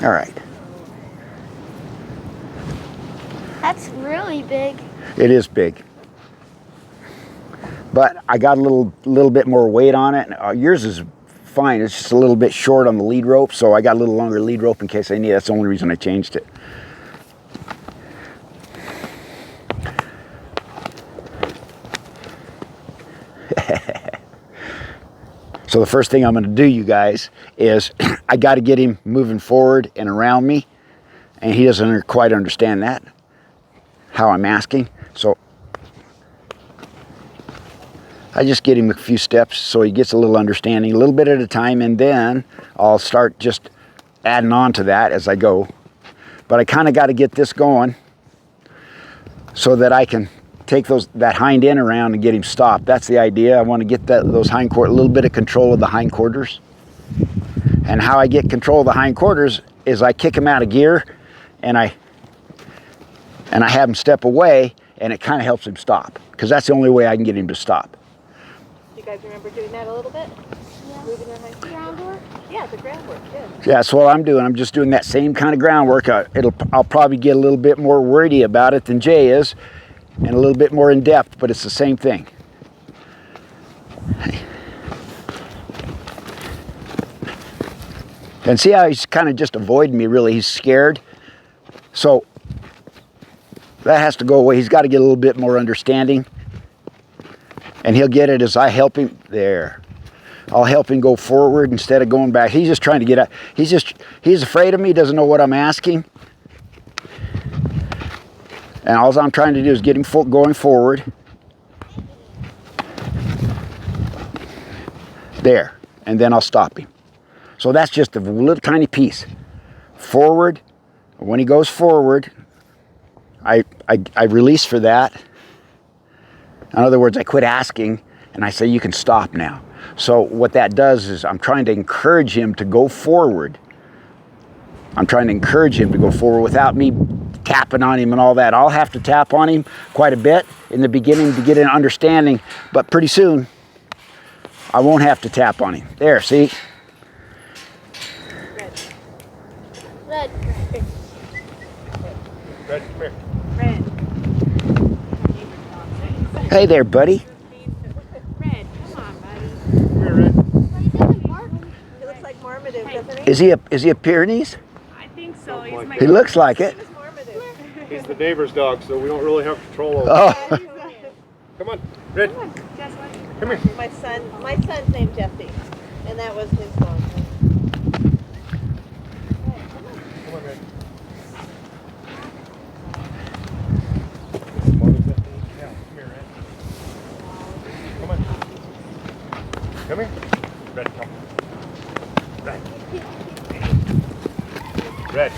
All right. That's really big. It is big. But I got a little bit more weight on it. Yours is fine. It's just a little bit short on the lead rope, so I got a little longer lead rope in case I need it. That's the only reason I changed it. So the first thing I'm going to do, you guys, is I got to get him moving forward and around me, and he doesn't quite understand that, how I'm asking. So I just get him a few steps so he gets a little understanding, a little bit at a time, and then I'll start just adding on to that as I go. But I kind of got to get this going so that I can take that hind end around and get him stopped. That's the idea. I want to get those hindquarters, a little bit of control of the hindquarters. And how I get control of the hindquarters is I kick him out of gear, and I have him step away, and it kind of helps him stop, because that's the only way I can get him to stop. You guys remember doing that a little bit? Yeah. Moving your hind Groundwork? Yeah, the groundwork, yeah. Yeah, that's what I'm doing. I'm just doing that same kind of groundwork. I'll probably get a little bit more wordy about it than Jay is, and a little bit more in depth, but it's the same thing. And see how he's kind of just avoiding me, really. He's scared. So that has to go away. He's got to get a little bit more understanding. And he'll get it as I help him. There. I'll help him go forward instead of going back. He's just trying to get out. He's afraid of me. He doesn't know what I'm asking. And all I'm trying to do is get him going forward. There. And then I'll stop him. So that's just a little tiny piece. Forward. When he goes forward, I release for that. In other words, I quit asking and I say, you can stop now. So what that does is I'm trying to encourage him to go forward. I'm trying to encourage him to go forward without me tapping on him and all that. I'll have to tap on him quite a bit in the beginning to get an understanding, but pretty soon I won't have to tap on him. There, see? Red. Red, come here. Red. Hey there, buddy. Red, come on, buddy. Come here, Red. He looks like Marmaduke, doesn't he? Is he a Pyrenees? I think so. He's my He looks like it. He's Marmaduke. He's the neighbor's dog, so we don't really have control over him. Oh, Come on, Red. Come on, Jess, what? Come here. My son's named Jesse, and that was his dog. Come on, Red. Smart as that thing. Yeah, come here, Red. Come on. Come here. Red, come. Red. Red.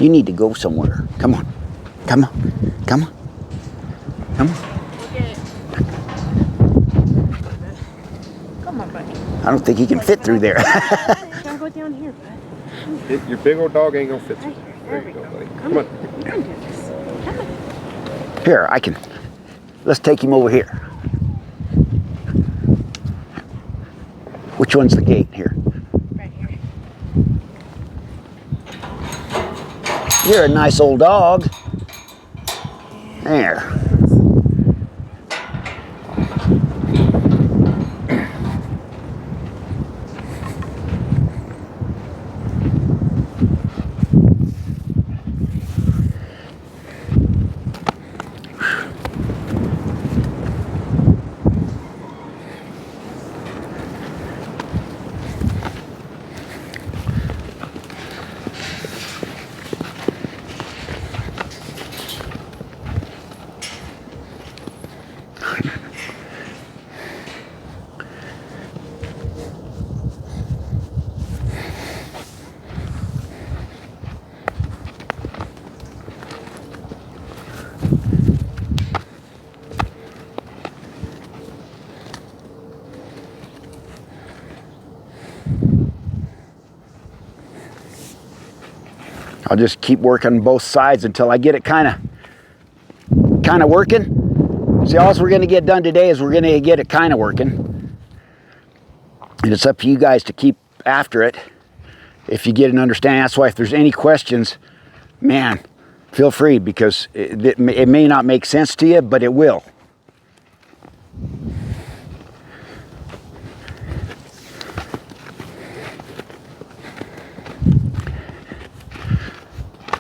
you need to go somewhere. Come on. Come on. Come on. Come on. Okay. Come on, buddy. I don't think he can fit through there. Don't go down here, bud. Your big old dog ain't gonna fit through. There There we you go, go. buddy. Come Come on. You can do this. Come on. Here, I can. Let's take him over here. Which one's the gate here? Right here. You're a nice old dog. There. I'll just keep working both sides until I get it kind of working. See, all we're going to get done today is we're going to get it kind of working. And it's up to you guys to keep after it if you get an understanding. That's why if there's any questions, man, feel free, because it may not make sense to you, but it will.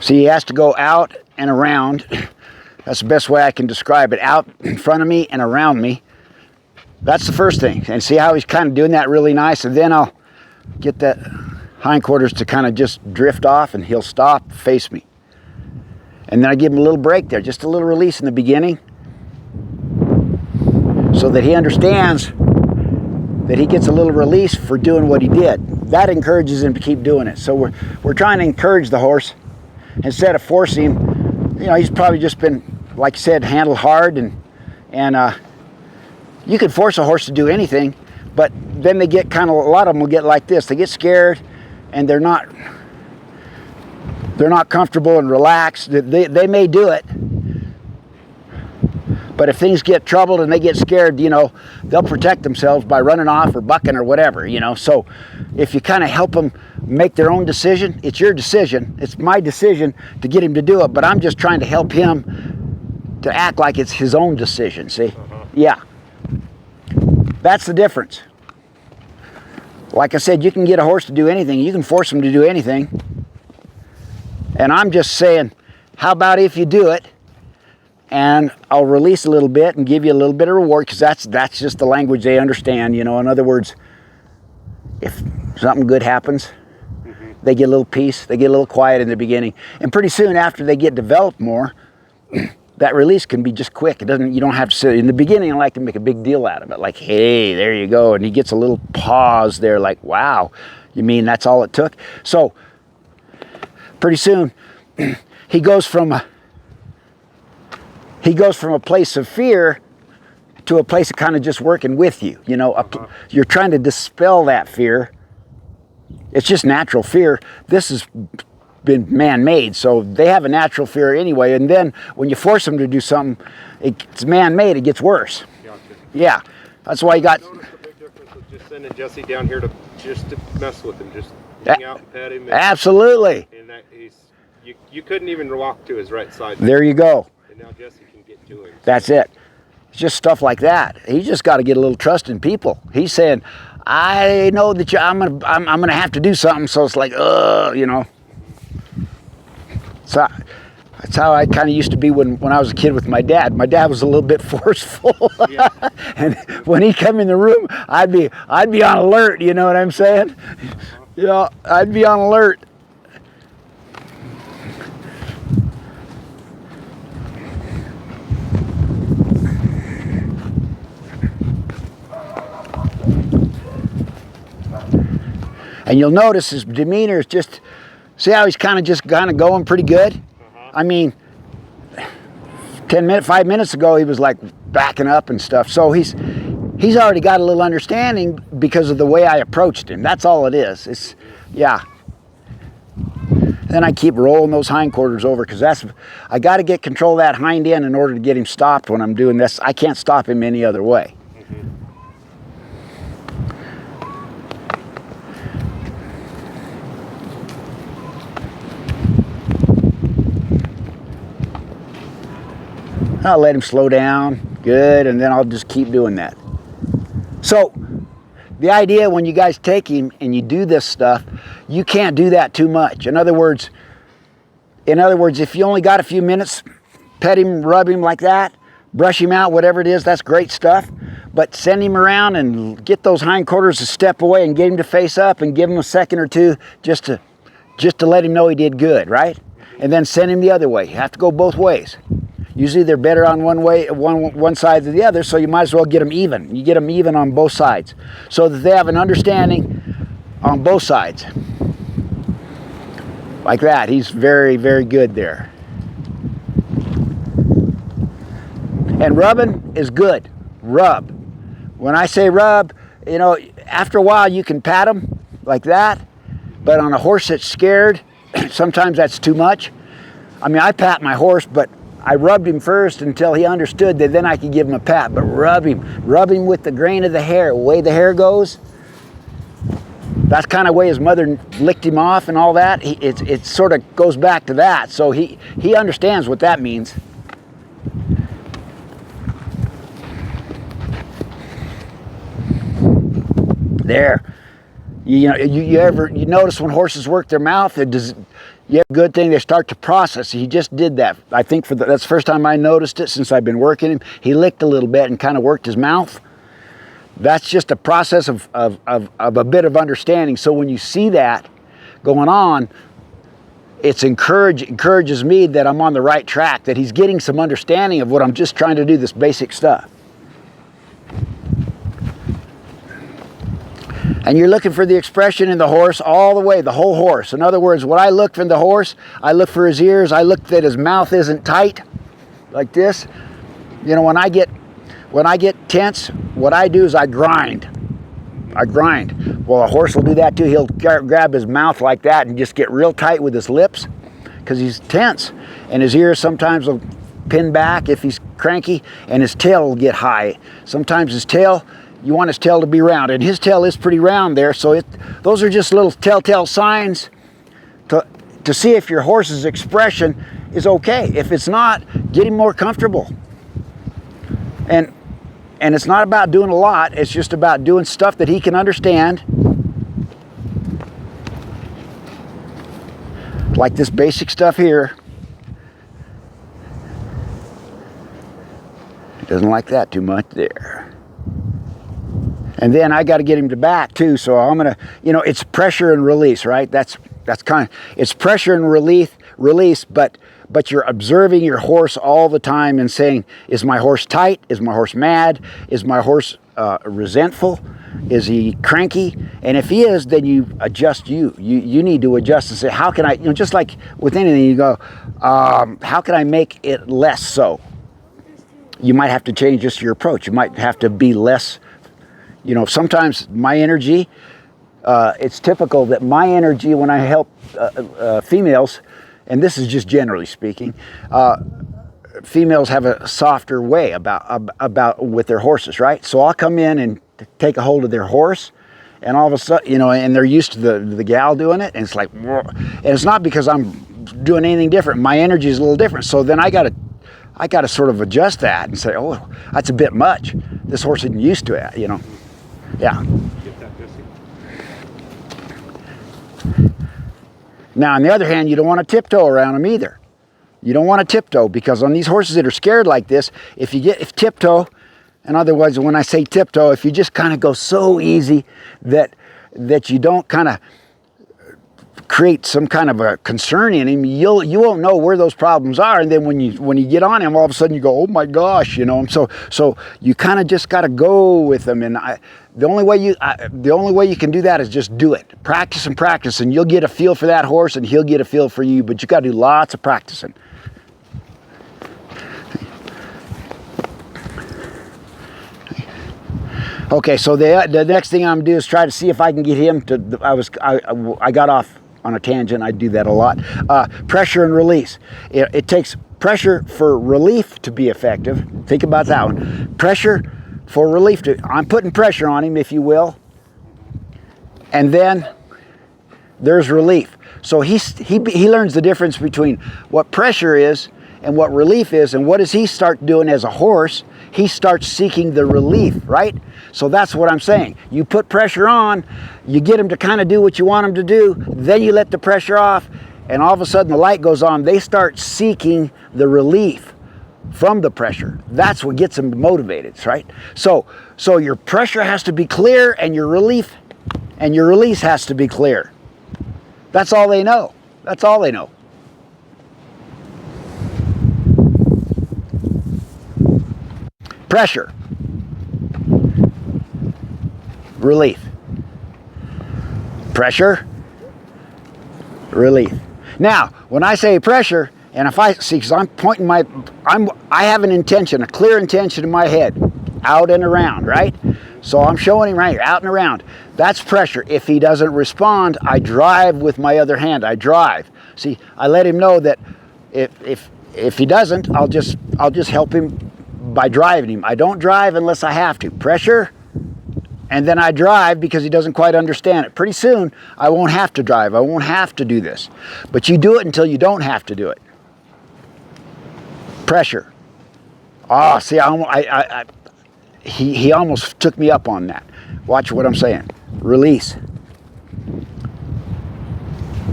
See, he has to go out and around. That's the best way I can describe it. Out in front of me and around me. That's the first thing. And see how he's kind of doing that really nice? And then I'll get that hindquarters to kind of just drift off, and he'll stop, face me. And then I give him a little break there, just a little release in the beginning, so that he understands that he gets a little release for doing what he did. That encourages him to keep doing it. So we're trying to encourage the horse instead of forcing him. You know, he's probably just been, like I said, handled hard, and you could force a horse to do anything, but then they get kind of, a lot of them will get like this. They get scared, and they're not comfortable and relaxed. They may do it, but if things get troubled and they get scared, you know, they'll protect themselves by running off or bucking or whatever, you know. So if you kind of help them make their own decision, it's your decision. It's my decision to get him to do it, but I'm just trying to help him to act like it's his own decision, see? Yeah. That's the difference. Like I said, you can get a horse to do anything. You can force him to do anything. And I'm just saying, how about if you do it, and I'll release a little bit and give you a little bit of reward, because that's just the language they understand, you know. In other words, if something good happens, they get a little peace, they get a little quiet in the beginning. And pretty soon after they get developed more, that release can be just quick. You don't have to sit. In the beginning, I like to make a big deal out of it. Like, hey, there you go. And he gets a little pause there, like, wow, you mean that's all it took? So pretty soon, he goes from a place of fear to a place of kind of just working with you. You know, you're trying to dispel that fear. It's just natural fear. This has been man-made, so they have a natural fear anyway. And then when you force them to do something, it's man-made. It gets worse. Gotcha. Yeah, that's why you got. Notice the big difference with just sending Jesse down here to mess with him, just hang out and pet him. Absolutely. And that you couldn't even walk to his right side. There you go. And now Jesse can get to him. That's it. It's just stuff like that. He just got to get a little trust in people. He's saying, I know that I'm gonna have to do something, so it's like, you know. So that's how I kind of used to be when I was a kid with my dad. My dad was a little bit forceful, yeah. And when he'd come in the room, I'd be on alert. You know what I'm saying? You know, I'd be on alert. And you'll notice his demeanor is just, see how he's kind of going pretty good? I mean, 5 minutes ago, he was like backing up and stuff. So he's already got a little understanding because of the way I approached him. That's all it is. It's, yeah. Then I keep rolling those hindquarters over, because I got to get control of that hind end in order to get him stopped when I'm doing this. I can't stop him any other way. I'll let him slow down, good, and then I'll just keep doing that. So the idea when you guys take him and you do this stuff, you can't do that too much. In other words, if you only got a few minutes, pet him, rub him like that, brush him out, whatever it is, that's great stuff. But send him around and get those hindquarters a step away and get him to face up and give him a second or two just to let him know he did good, right? And then send him the other way. You have to go both ways. Usually they're better on one side than the other, so you might as well get them even. You get them even on both sides, so that they have an understanding on both sides. Like that. He's very, very good there. And rubbing is good. Rub. When I say rub, you know, after a while you can pat them like that, but on a horse that's scared, sometimes that's too much. I mean, I pat my horse, but I rubbed him first until he understood that then I could give him a pat. But rub him with the grain of the hair, the way the hair goes. That's kind of way his mother licked him off and all that. It sort of goes back to that. So he understands what that means. There. You notice when horses work their mouth, you have a good thing, they start to process. He just did that. I think that's the first time I noticed it since I've been working him. He licked a little bit and kind of worked his mouth. That's just a process of a bit of understanding. So when you see that going on, it encourages me that I'm on the right track, that he's getting some understanding of what I'm just trying to do, this basic stuff. And you're looking for the expression in the horse all the way, the whole horse. In other words, what I look for in the horse, I look for his ears, I look that his mouth isn't tight, like this. You know, when I get tense, what I do is I grind. Well, a horse will do that too. He'll grab his mouth like that and just get real tight with his lips because he's tense. And his ears sometimes will pin back if he's cranky, and his tail will get high. Sometimes his tail, you want his tail to be round, and his tail is pretty round there. So those are just little telltale signs to see if your horse's expression is okay. If it's not, get him more comfortable. And it's not about doing a lot. It's just about doing stuff that he can understand. Like this basic stuff here. He doesn't like that too much there. And then I got to get him to back too. So I'm going to, it's pressure and release, right? That's kind of, it's pressure and release, but you're observing your horse all the time and saying, is my horse tight? Is my horse mad? Is my horse resentful? Is he cranky? And if he is, then you adjust you need to adjust and say, how can I, just like with anything, you go, how can I make it less so? You might have to change just your approach. You might have to be less, sometimes my energy, it's typical that my energy when I help females, and this is just generally speaking, females have a softer way about with their horses, right? So I'll come in and take a hold of their horse, and all of a sudden, and they're used to the gal doing it, and it's like, and it's not because I'm doing anything different. My energy is a little different. So then I got to sort of adjust that and say, oh, that's a bit much. This horse isn't used to it, Yeah. Now, on the other hand, you don't want to tiptoe around them either. You don't want to tiptoe, because on these horses that are scared like this, if tiptoe, in other words, when I say tiptoe, if you just kind of go so easy that you don't kind of create some kind of a concern in him, you won't know where those problems are. And then when you get on him, all of a sudden you go, oh my gosh, So you kind of just got to go with them. And the only way you can do that is just do it. Practice and practice, and you'll get a feel for that horse, and he'll get a feel for you. But you got to do lots of practicing. Okay, so the next thing I'm gonna do is try to see if I can get him to. I got off on a tangent. I do that a lot. Pressure and release. It takes pressure for relief to be effective. Think about that one. Pressure for relief. I'm putting pressure on him, if you will. And then there's relief. So he learns the difference between what pressure is and what relief is. And what does he start doing as a horse? He starts seeking the relief, right? So that's what I'm saying. You put pressure on, you get him to kind of do what you want him to do, then you let the pressure off, and all of a sudden the light goes on. They start seeking the relief from the pressure. That's what gets them motivated, right? So your pressure has to be clear, and your relief and your release has to be clear. That's all they know. That's all they know. Pressure, relief. Pressure, relief. Now, when I say pressure, and if I see, because I'm pointing I have an intention, a clear intention in my head, out and around, right? So I'm showing him right here, out and around. That's pressure. If he doesn't respond, I drive with my other hand. I drive. See, I let him know that if he doesn't, I'll just help him by driving him. I don't drive unless I have to. Pressure, and then I drive because he doesn't quite understand it. Pretty soon, I won't have to drive. I won't have to do this. But you do it until you don't have to do it. Pressure. Oh, see, he almost took me up on that. Watch what I'm saying. Release.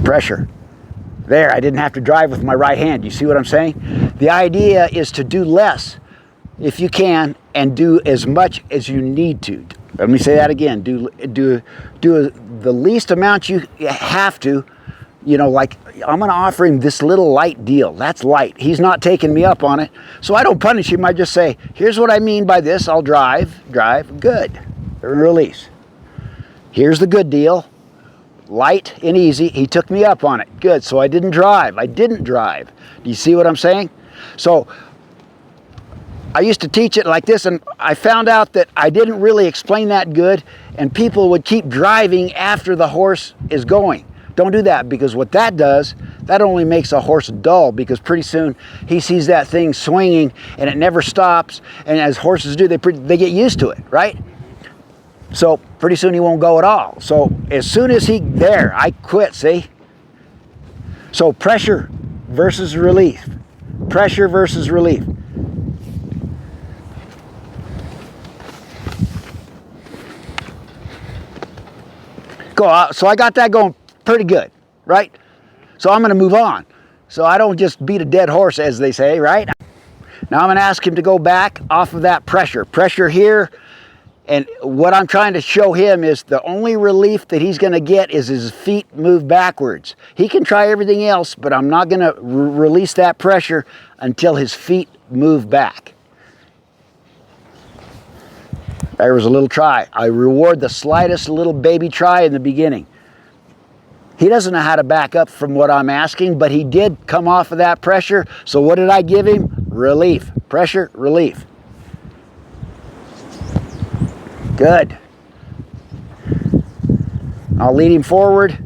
Pressure. There, I didn't have to drive with my right hand. You see what I'm saying? The idea is to do less if you can and do as much as you need to. Let me say that again. Do the least amount you have to. You know, like I'm going to offer him this little light deal. That's light. He's not taking me up on it. So I don't punish him. I just say, here's what I mean by this. I'll drive, good. Release. Here's the good deal. Light and easy. He took me up on it. Good. So I didn't drive. Do you see what I'm saying? So I used to teach it like this, and I found out that I didn't really explain that good, and people would keep driving after the horse is going. Don't do that, because what that does, that only makes a horse dull, because pretty soon he sees that thing swinging and it never stops, and as horses do, they get used to it, right? So pretty soon he won't go at all. So as soon as I quit, see? So pressure versus relief. Pressure versus relief. So I got that going pretty good, right? So I'm going to move on. So I don't just beat a dead horse, as they say, right? Now I'm going to ask him to go back off of that pressure. Pressure here. And what I'm trying to show him is the only relief that he's going to get is his feet move backwards. He can try everything else, but I'm not going to release that pressure until his feet move back. There was a little try. I reward the slightest little baby try in the beginning. He doesn't know how to back up from what I'm asking, but he did come off of that pressure. So what did I give him? Relief. Pressure, relief. Good. I'll lead him forward.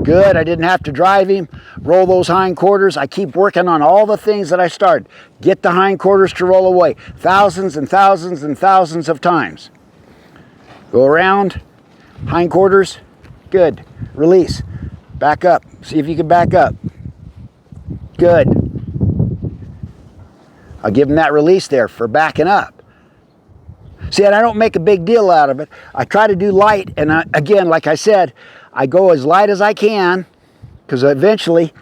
Good. I didn't have to drive him. Roll those hindquarters. I keep working on all the things that I started. Get the hindquarters to roll away. Thousands and thousands and thousands of times. Go around. Hindquarters. Good. Release. Back up. See if you can back up. Good. I'll give him that release there for backing up. See, and I don't make a big deal out of it. I try to do light, and again, like I said, I go as light as I can, because eventually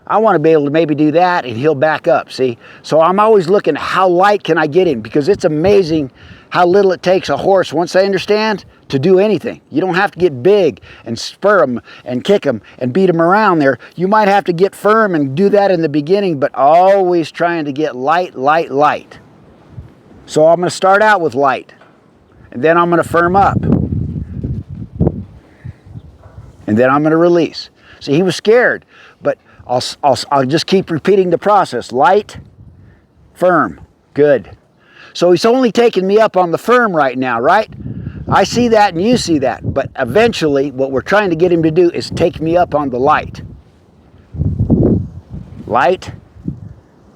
I want to be able to maybe do that, and he'll back up, see? So I'm always looking at how light can I get him, because it's amazing how little it takes a horse, once they understand, to do anything. You don't have to get big and spur them and kick them and beat them around there. You might have to get firm and do that in the beginning, but always trying to get light, light, light. So I'm going to start out with light. And then I'm going to firm up. And then I'm going to release. See, he was scared, but I'll just keep repeating the process. Light, firm, good. So he's only taking me up on the firm right now, right? I see that and you see that. But eventually, what we're trying to get him to do is take me up on the light. Light,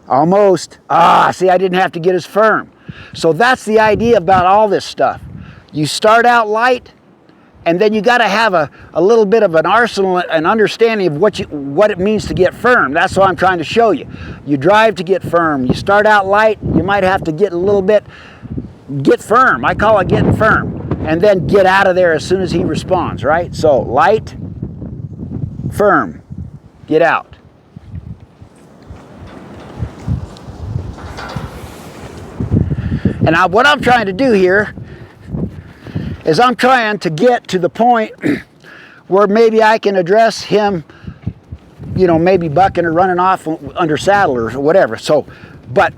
almost. See, I didn't have to get as firm. So that's the idea about all this stuff. You start out light, and then you got to have a little bit of an arsenal and understanding of what it means to get firm. That's what I'm trying to show you. You drive to get firm. You start out light, you might have to get a little bit, get firm. I call it getting firm. And then get out of there as soon as he responds, right? So light, firm, get out. And now what I'm trying to do here is I'm trying to get to the point where maybe I can address him, you know, maybe bucking or running off under saddle or whatever. So, but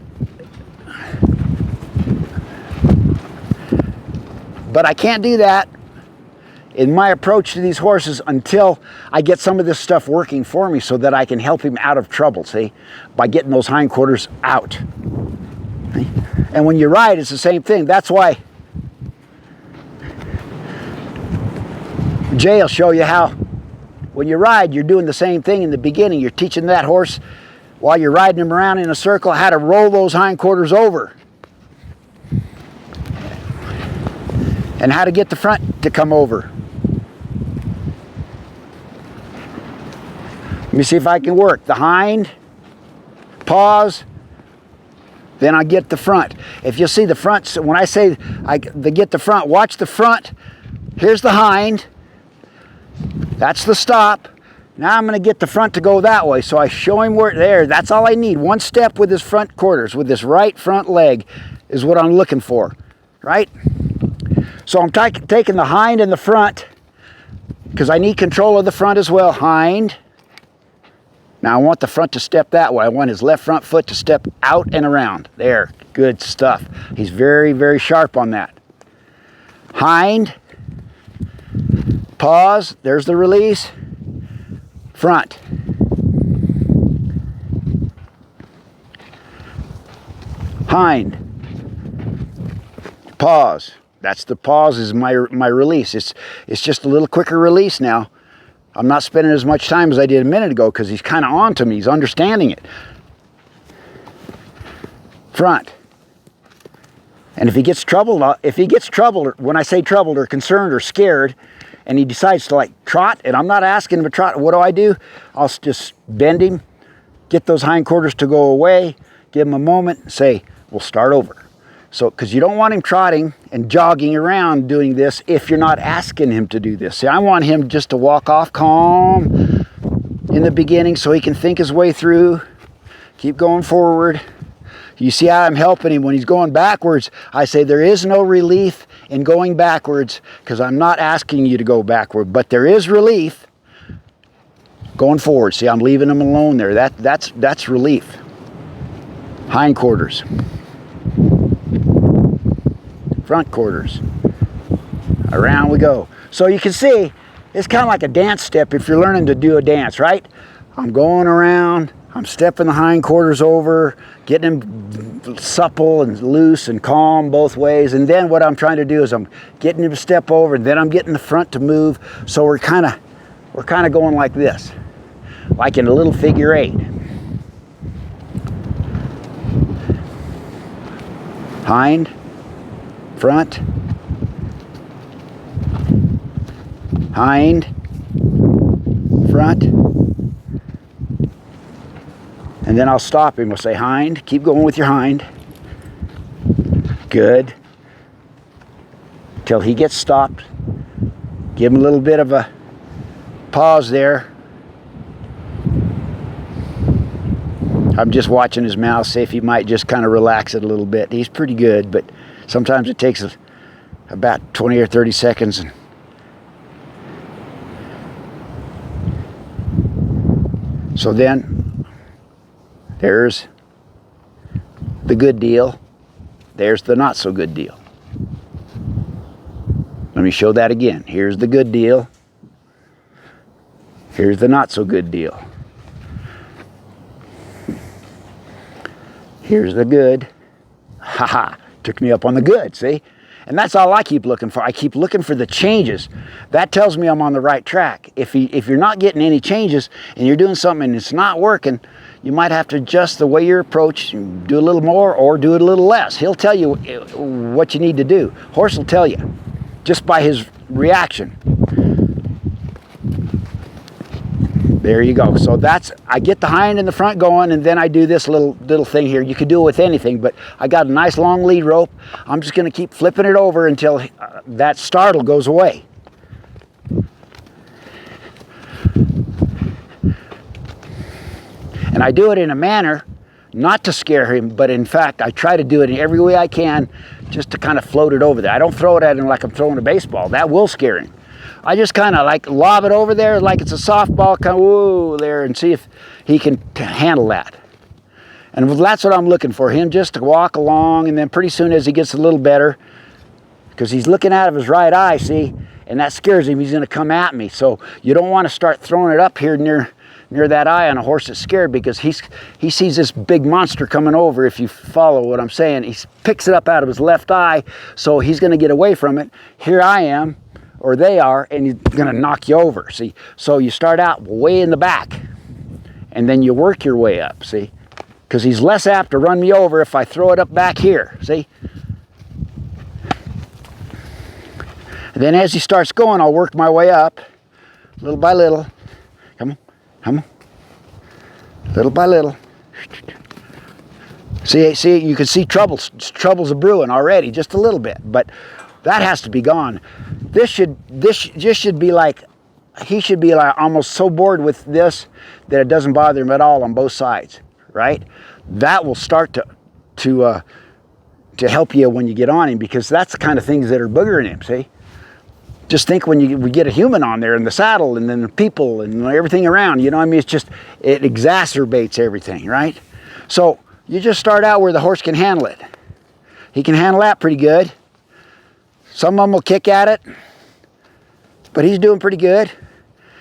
I can't do that in my approach to these horses until I get some of this stuff working for me so that I can help him out of trouble, see, by getting those hindquarters out. And when you ride, it's the same thing. That's why Jay will show you how when you ride, you're doing the same thing in the beginning. You're teaching that horse while you're riding him around in a circle how to roll those hindquarters over. and how to get the front to come over. Let me see if I can work. The hind, pause, then I get the front. If you'll see the front, when I say they get the front, watch the front. Here's the hind. That's the stop. Now I'm going to get the front to go that way. So I show him where, there, that's all I need. One step with his front quarters, with this right front leg is what I'm looking for, right? So I'm taking the hind and the front because I need control of the front as well. Hind. Now I want the front to step that way. I want his left front foot to step out and around. There, good stuff. He's very, very sharp on that. Hind, pause, there's the release. Front. Hind, pause. That's the pause is my release. It's just a little quicker release now. I'm not spending as much time as I did a minute ago because he's kind of on to me. He's understanding it. Front. And if he gets troubled, when I say troubled or concerned or scared, and he decides to like trot, and I'm not asking him to trot, what do? I'll just bend him, get those hindquarters to go away, give him a moment, say, we'll start over. So, because you don't want him trotting and jogging around doing this if you're not asking him to do this. See, I want him just to walk off calm in the beginning so he can think his way through, keep going forward. You see how I'm helping him when he's going backwards. I say there is no relief in going backwards because I'm not asking you to go backward, but there is relief going forward. See, I'm leaving him alone there. That's relief. Hindquarters. Front quarters. Around we go. So you can see it's kind of like a dance step if you're learning to do a dance, right? I'm going around, I'm stepping the hindquarters over, getting him supple and loose and calm both ways, and then what I'm trying to do is I'm getting him to step over, and then I'm getting the front to move. So we're kind of going like this, like in a little figure eight. Hind, front, hind, front, and then I'll stop him. We'll say hind, keep going with your hind. Good. Till he gets stopped. Give him a little bit of a pause there. I'm just watching his mouth, see if he might just kind of relax it a little bit. He's pretty good, but sometimes it takes about 20 or 30 seconds. So then, there's the good deal. There's the not so good deal. Let me show that again. Here's the good deal. Here's the not so good deal. Here's the good. Haha, took me up on the good, see? And that's all I keep looking for. I keep looking for the changes. That tells me I'm on the right track. If you're not getting any changes and you're doing something and it's not working, you might have to adjust the way you approach, do a little more or do it a little less. He'll tell you what you need to do. Horse will tell you just by his reaction. There you go. So I get the hind and the front going, and then I do this little thing here. You could do it with anything, but I got a nice long lead rope. I'm just going to keep flipping it over until that startle goes away. And I do it in a manner not to scare him, but in fact, I try to do it in every way I can just to kind of float it over there. I don't throw it at him like I'm throwing a baseball. That will scare him. I just kind of like lob it over there like it's a softball, kind of whoa there, and see if he can handle that. And that's what I'm looking for, him just to walk along, and then pretty soon as he gets a little better, because he's looking out of his right eye, see, and that scares him, he's going to come at me. So you don't want to start throwing it up here near that eye on a horse that's scared, because he sees this big monster coming over, if you follow what I'm saying. He picks it up out of his left eye, so he's going to get away from it. Here I am, or they are, and he's going to knock you over, see? So you start out way in the back, and then you work your way up, see? Because he's less apt to run me over if I throw it up back here, see? And then as he starts going, I'll work my way up, little by little. Come on, come on. Little by little. See, you can see trouble's a brewing already, just a little bit, but that has to be gone. This just should be like, he should be like almost so bored with this that it doesn't bother him at all on both sides, right? That will start to help you when you get on him, because that's the kind of things that are boogering him, see? Just think when we get a human on there in the saddle and then the people and everything around, you know what I mean? It exacerbates everything, right? So you just start out where the horse can handle it. He can handle that pretty good. Some of them will kick at it, but he's doing pretty good.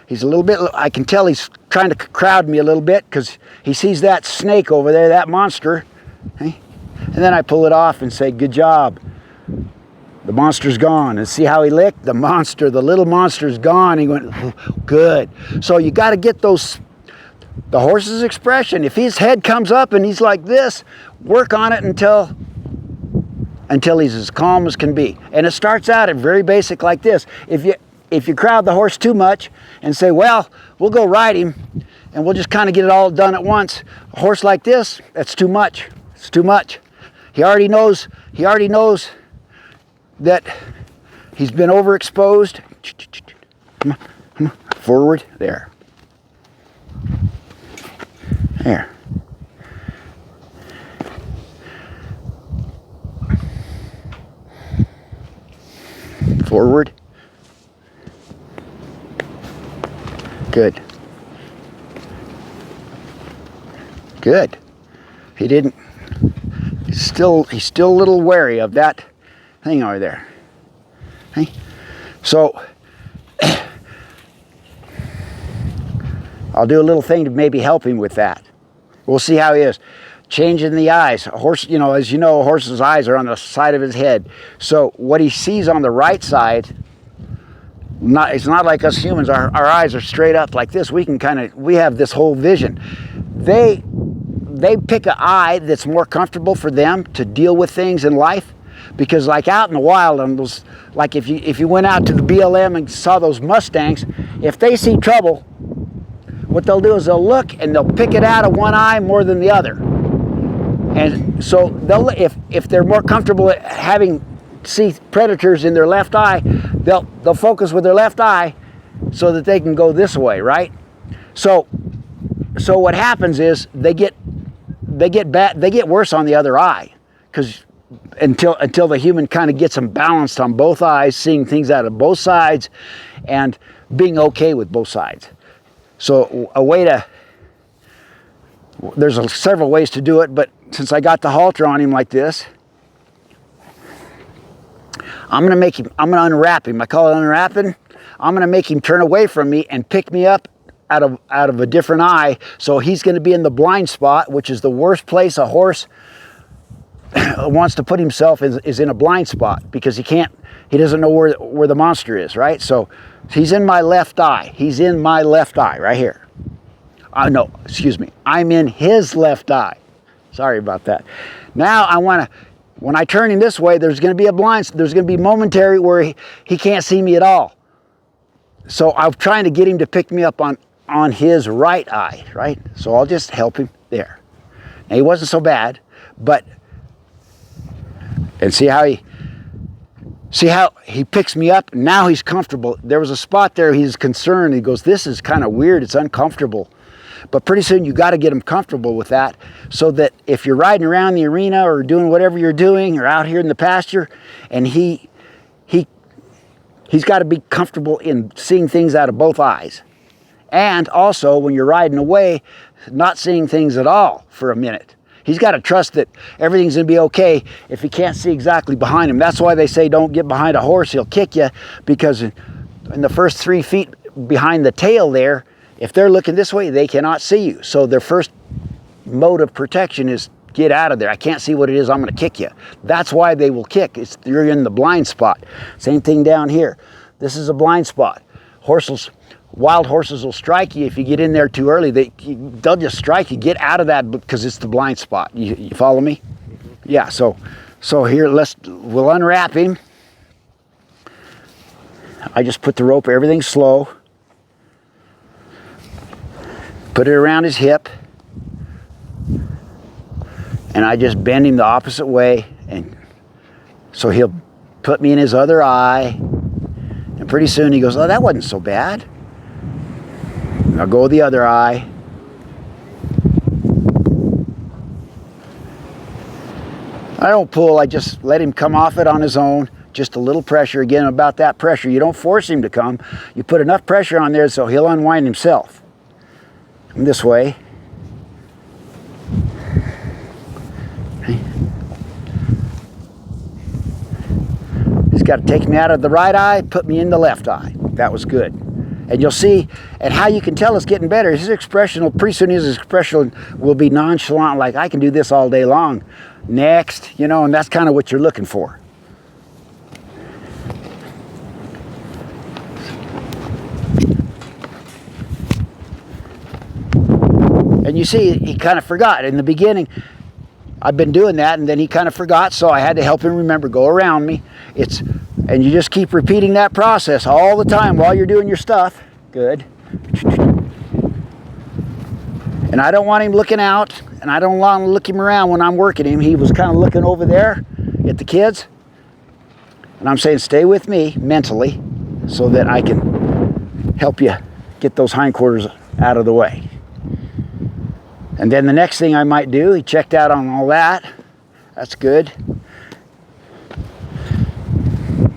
He's a little bit, I can tell he's trying to crowd me a little bit because he sees that snake over there, that monster. Okay? And then I pull it off and say, good job. The monster's gone. And see how he licked? The little monster's gone. He went, good. So you got to get the horse's expression. If his head comes up and he's like this, work on it until he's as calm as can be. And it starts out at very basic like this. If you crowd the horse too much and say, well, we'll go ride him and we'll just kind of get it all done at once. A horse like this, that's too much. It's too much. He already knows that he's been overexposed. Come on, come on. Forward, there. There. Forward. Good. Good. He's still a little wary of that thing over there. Okay? So I'll do a little thing to maybe help him with that. We'll see how he is. Changing the eyes. A horse, as you know, a horse's eyes are on the side of his head. So what he sees on the right side, it's not like us humans. Our eyes are straight up like this. We have this whole vision. They pick an eye that's more comfortable for them to deal with things in life, because like out in the wild, like if you went out to the BLM and saw those Mustangs, if they see trouble, what they'll do is they'll look and they'll pick it out of one eye more than the other. And so if they're more comfortable at see predators in their left eye, they'll focus with their left eye so that they can go this way, right? So what happens is they get worse on the other eye, because until the human kind of gets them balanced on both eyes, seeing things out of both sides and being okay with both sides. So there's several ways to do it, but since I got the halter on him like this, I'm going to unwrap him. I call it unwrapping. I'm going to make him turn away from me and pick me up out of a different eye. So he's going to be in the blind spot, which is the worst place a horse wants to put himself, is in a blind spot, because he doesn't know where the monster is, right? So he's in my left eye. He's in my left eye right here. No, excuse me. I'm in his left eye. Sorry about that. Now when I turn him this way, there's going to be there's going to be momentary where he can't see me at all. So I'm trying to get him to pick me up on his right eye, right? So I'll just help him there. Now he wasn't so bad, and see how he picks me up. Now he's comfortable. There was a spot there he's concerned. He goes, this is kind of weird. It's uncomfortable. But pretty soon you got to get him comfortable with that, so that if you're riding around the arena or doing whatever you're doing, or out here in the pasture, and he's got to be comfortable in seeing things out of both eyes. And also when you're riding away, not seeing things at all for a minute. He's got to trust that everything's going to be okay if he can't see exactly behind him. That's why they say don't get behind a horse, he'll kick you, because in the first 3 feet behind the tail there, if they're looking this way, they cannot see you. So their first mode of protection is get out of there. I can't see what it is, I'm going to kick you. That's why they will kick. You're in the blind spot. Same thing down here. This is a blind spot. Wild horses will strike you if you get in there too early. They'll just strike you. Get out of that because it's the blind spot. You follow me? Yeah, so here we'll unwrap him. I just put the rope, everything slow. Put it around his hip. And I just bend him the opposite way. And so he'll put me in his other eye. And pretty soon he goes, oh, that wasn't so bad. And I'll go the other eye. I don't pull, I just let him come off it on his own. Just a little pressure. Again, about that pressure. You don't force him to come. You put enough pressure on there so he'll unwind himself. And this way. He's got to take me out of the right eye, put me in the left eye. That was good. And you'll see, and how you can tell it's getting better, his expression will, pretty soon his expression will be nonchalant, like I can do this all day long. Next, you know, and that's kind of what you're looking for. And you see, he kind of forgot. In the beginning, I've been doing that, and then he kind of forgot, so I had to help him remember, go around me. And you just keep repeating that process all the time while you're doing your stuff. Good. And I don't want him looking out, and I don't want to look him around when I'm working him. He was kind of looking over there at the kids. And I'm saying, stay with me mentally so that I can help you get those hindquarters out of the way. And then the next thing I might do, he checked out on all that. That's good.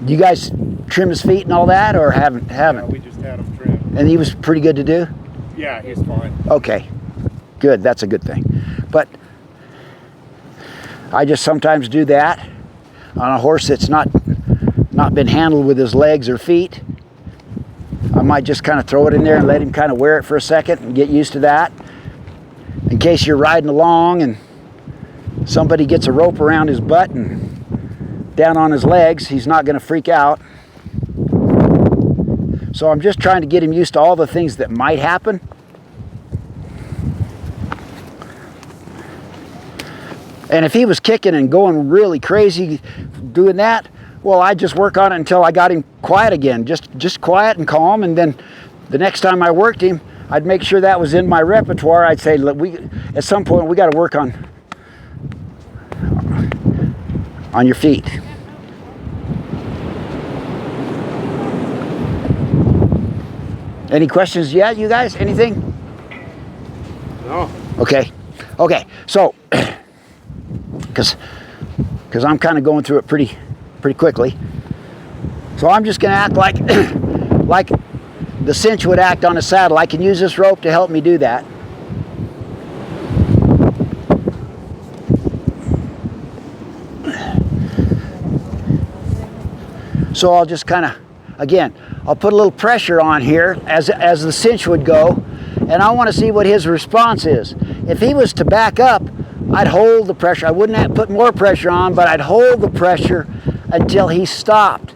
You guys trim his feet and all that, or haven't? Yeah, we just had him trimmed. And he was pretty good to do? Yeah, he's fine. Okay, good. That's a good thing. But I just sometimes do that on a horse that's not been handled with his legs or feet. I might just kind of throw it in there and let him kind of wear it for a second and get used to that. In case you're riding along and somebody gets a rope around his butt and down on his legs, he's not going to freak out. So I'm just trying to get him used to all the things that might happen. And if he was kicking and going really crazy doing that, well, I'd just work on it until I got him quiet again, just quiet and calm. And then the next time I worked him, I'd make sure that was in my repertoire. I'd say, at some point, we got to work on your feet. Any questions yet, you guys? Anything? No. Okay. So, because I'm kind of going through it pretty quickly. So I'm just going to act like the cinch would act on a saddle. I can use this rope to help me do that. So I'll just kind of, again, I'll put a little pressure on here as the cinch would go, and I want to see what his response is. If he was to back up, I'd hold the pressure. I wouldn't have put more pressure on, but I'd hold the pressure until he stopped.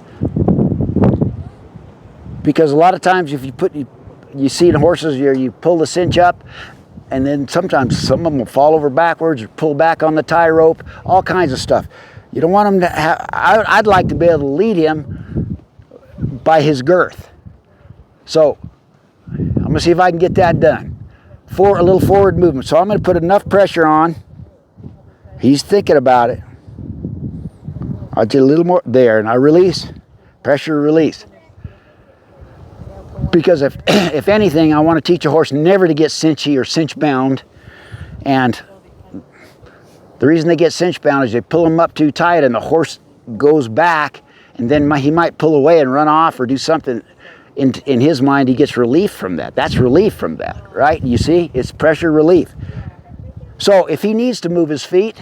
Because a lot of times if you see in horses, you pull the cinch up, and then sometimes some of them will fall over backwards or pull back on the tie rope, all kinds of stuff. You don't want him to have, I'd like to be able to lead him by his girth. So I'm going to see if I can get that done. A little forward movement. So I'm going to put enough pressure on. He's thinking about it. I'll do a little more there, and I release. Pressure, release. Because if anything, I want to teach a horse never to get cinchy or cinch bound. And the reason they get cinch bound is they pull them up too tight and the horse goes back, and then he might pull away and run off or do something. In his mind, he gets relief from that. That's relief from that, right? You see, it's pressure relief. So if he needs to move his feet,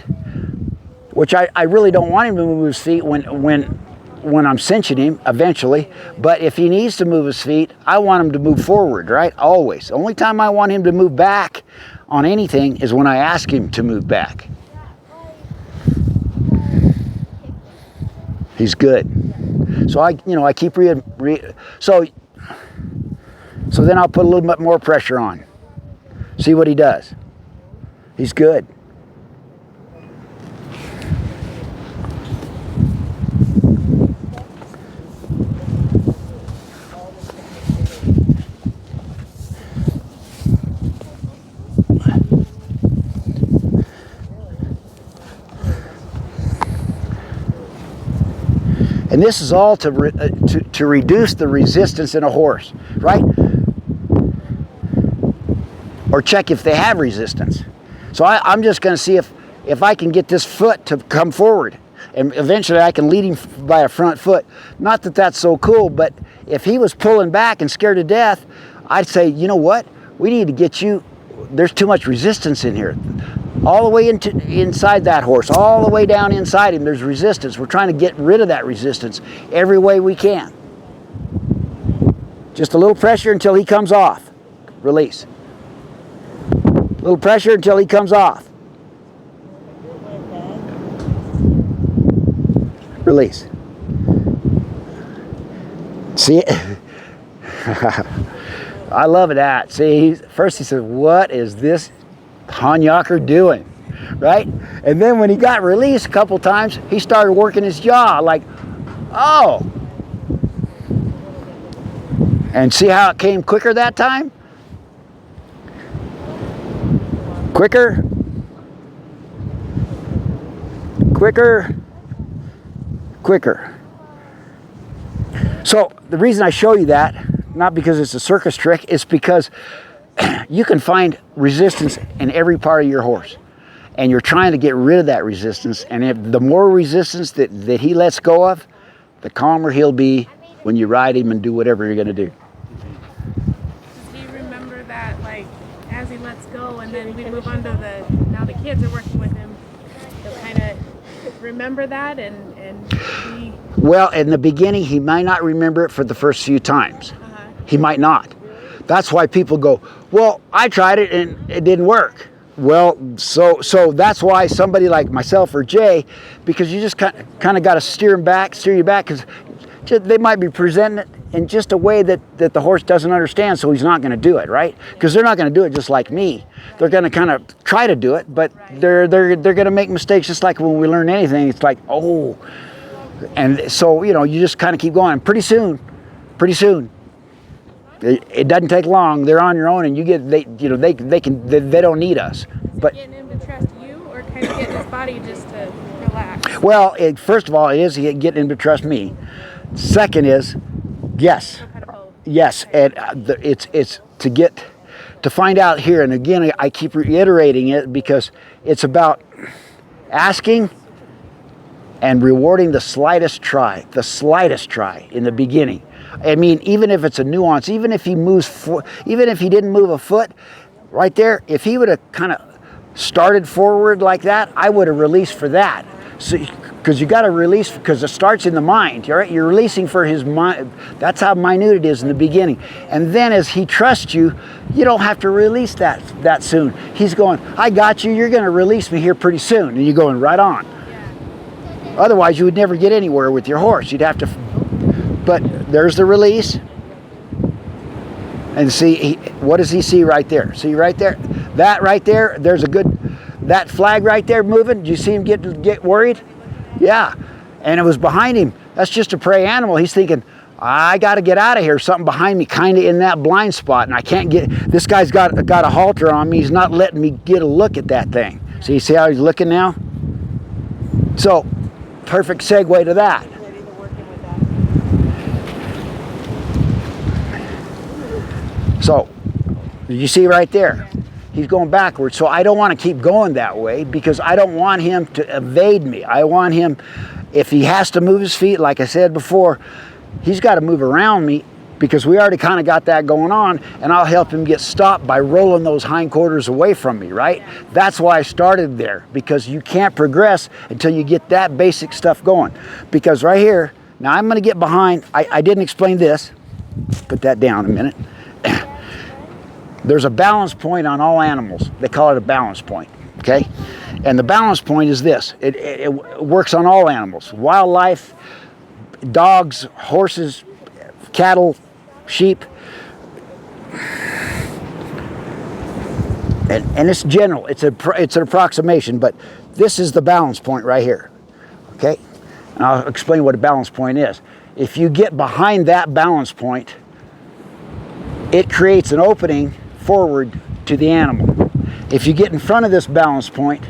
which I really don't want him to move his feet when I'm cinching him eventually, but if he needs to move his feet, I want him to move forward, right? Always. The only time I want him to move back on anything is when I ask him to move back. He's good. So I keep so then I'll put a little bit more pressure on. See what he does. He's good. And this is all to reduce the resistance in a horse, right? Or check if they have resistance. So I'm just going to see if I can get this foot to come forward. And eventually I can lead him by a front foot. Not that that's so cool, but if he was pulling back and scared to death, I'd say, you know what? We need to get you, there's too much resistance in here. All the way inside that horse, all the way down inside him, there's resistance. We're trying to get rid of that resistance every way we can. Just a little pressure until he comes off. Release. A little pressure until he comes off. Release. See it? I love that. See, first he says, what is this Hanyaker doing? Right? And then when he got released a couple times, he started working his jaw like, oh. And see how it came quicker that time? Quicker. Quicker. Quicker. So the reason I show you that, not because it's a circus trick, it's because you can find resistance in every part of your horse. And you're trying to get rid of that resistance. And if the more resistance that he lets go of, the calmer he'll be when you ride him and do whatever you're going to do. Do you remember that, like, as he lets go and then we move on to now the kids are working with him, they'll kind of remember that and be... Well, in the beginning, he might not remember it for the first few times. He might not. That's why people go, well, I tried it and it didn't work. Well, so that's why somebody like myself or Jay, because you just kind of got to steer you back, because they might be presenting it in just a way that the horse doesn't understand, so he's not going to do it, right? Because they're not going to do it just like me. They're going to kind of try to do it, but they're going to make mistakes, just like when we learn anything. It's like, oh, and so you just kind of keep going. And pretty soon, it doesn't take long. They're on your own, and they don't need us. But getting him to trust you, or kind of getting his body just to relax? Well, first of all, it is getting him to trust me. Second is, yes, and it's to find out here. And again, I keep reiterating it because it's about asking and rewarding the slightest try in the beginning. I mean, even if it's a nuance, even if he didn't move a foot right there, if he would have kind of started forward like that, I would have released for that. So, because you got to release, because it starts in the mind, right? You're releasing for his mind. That's how minute it is in the beginning. And then as he trusts you, you don't have to release that soon. He's going, I got you, you're going to release me here pretty soon. And you're going right on. Otherwise, you would never get anywhere with your horse. You'd have to, but there's the release. And see, what does he see right there? See right there? That right there, there's that flag right there moving. Do you see him get worried? Yeah. And it was behind him. That's just a prey animal. He's thinking, I got to get out of here. Something behind me kind of in that blind spot. And I can't get, this guy's got a halter on me. He's not letting me get a look at that thing. So you see how he's looking now? So, perfect segue to that. So, you see right there, he's going backwards. So I don't want to keep going that way because I don't want him to evade me. I want him, if he has to move his feet, like I said before, he's got to move around me because we already kind of got that going on, and I'll help him get stopped by rolling those hindquarters away from me, right? That's why I started there, because you can't progress until you get that basic stuff going. Because right here, now I'm going to get behind, I didn't explain this, put that down a minute. There's a balance point on all animals. They call it a balance point, okay? And the balance point is this. It works on all animals. Wildlife, dogs, horses, cattle, sheep. And it's general. It's an approximation, but this is the balance point right here, okay? And I'll explain what a balance point is. If you get behind that balance point, it creates an opening forward to the animal. If you get in front of this balance point,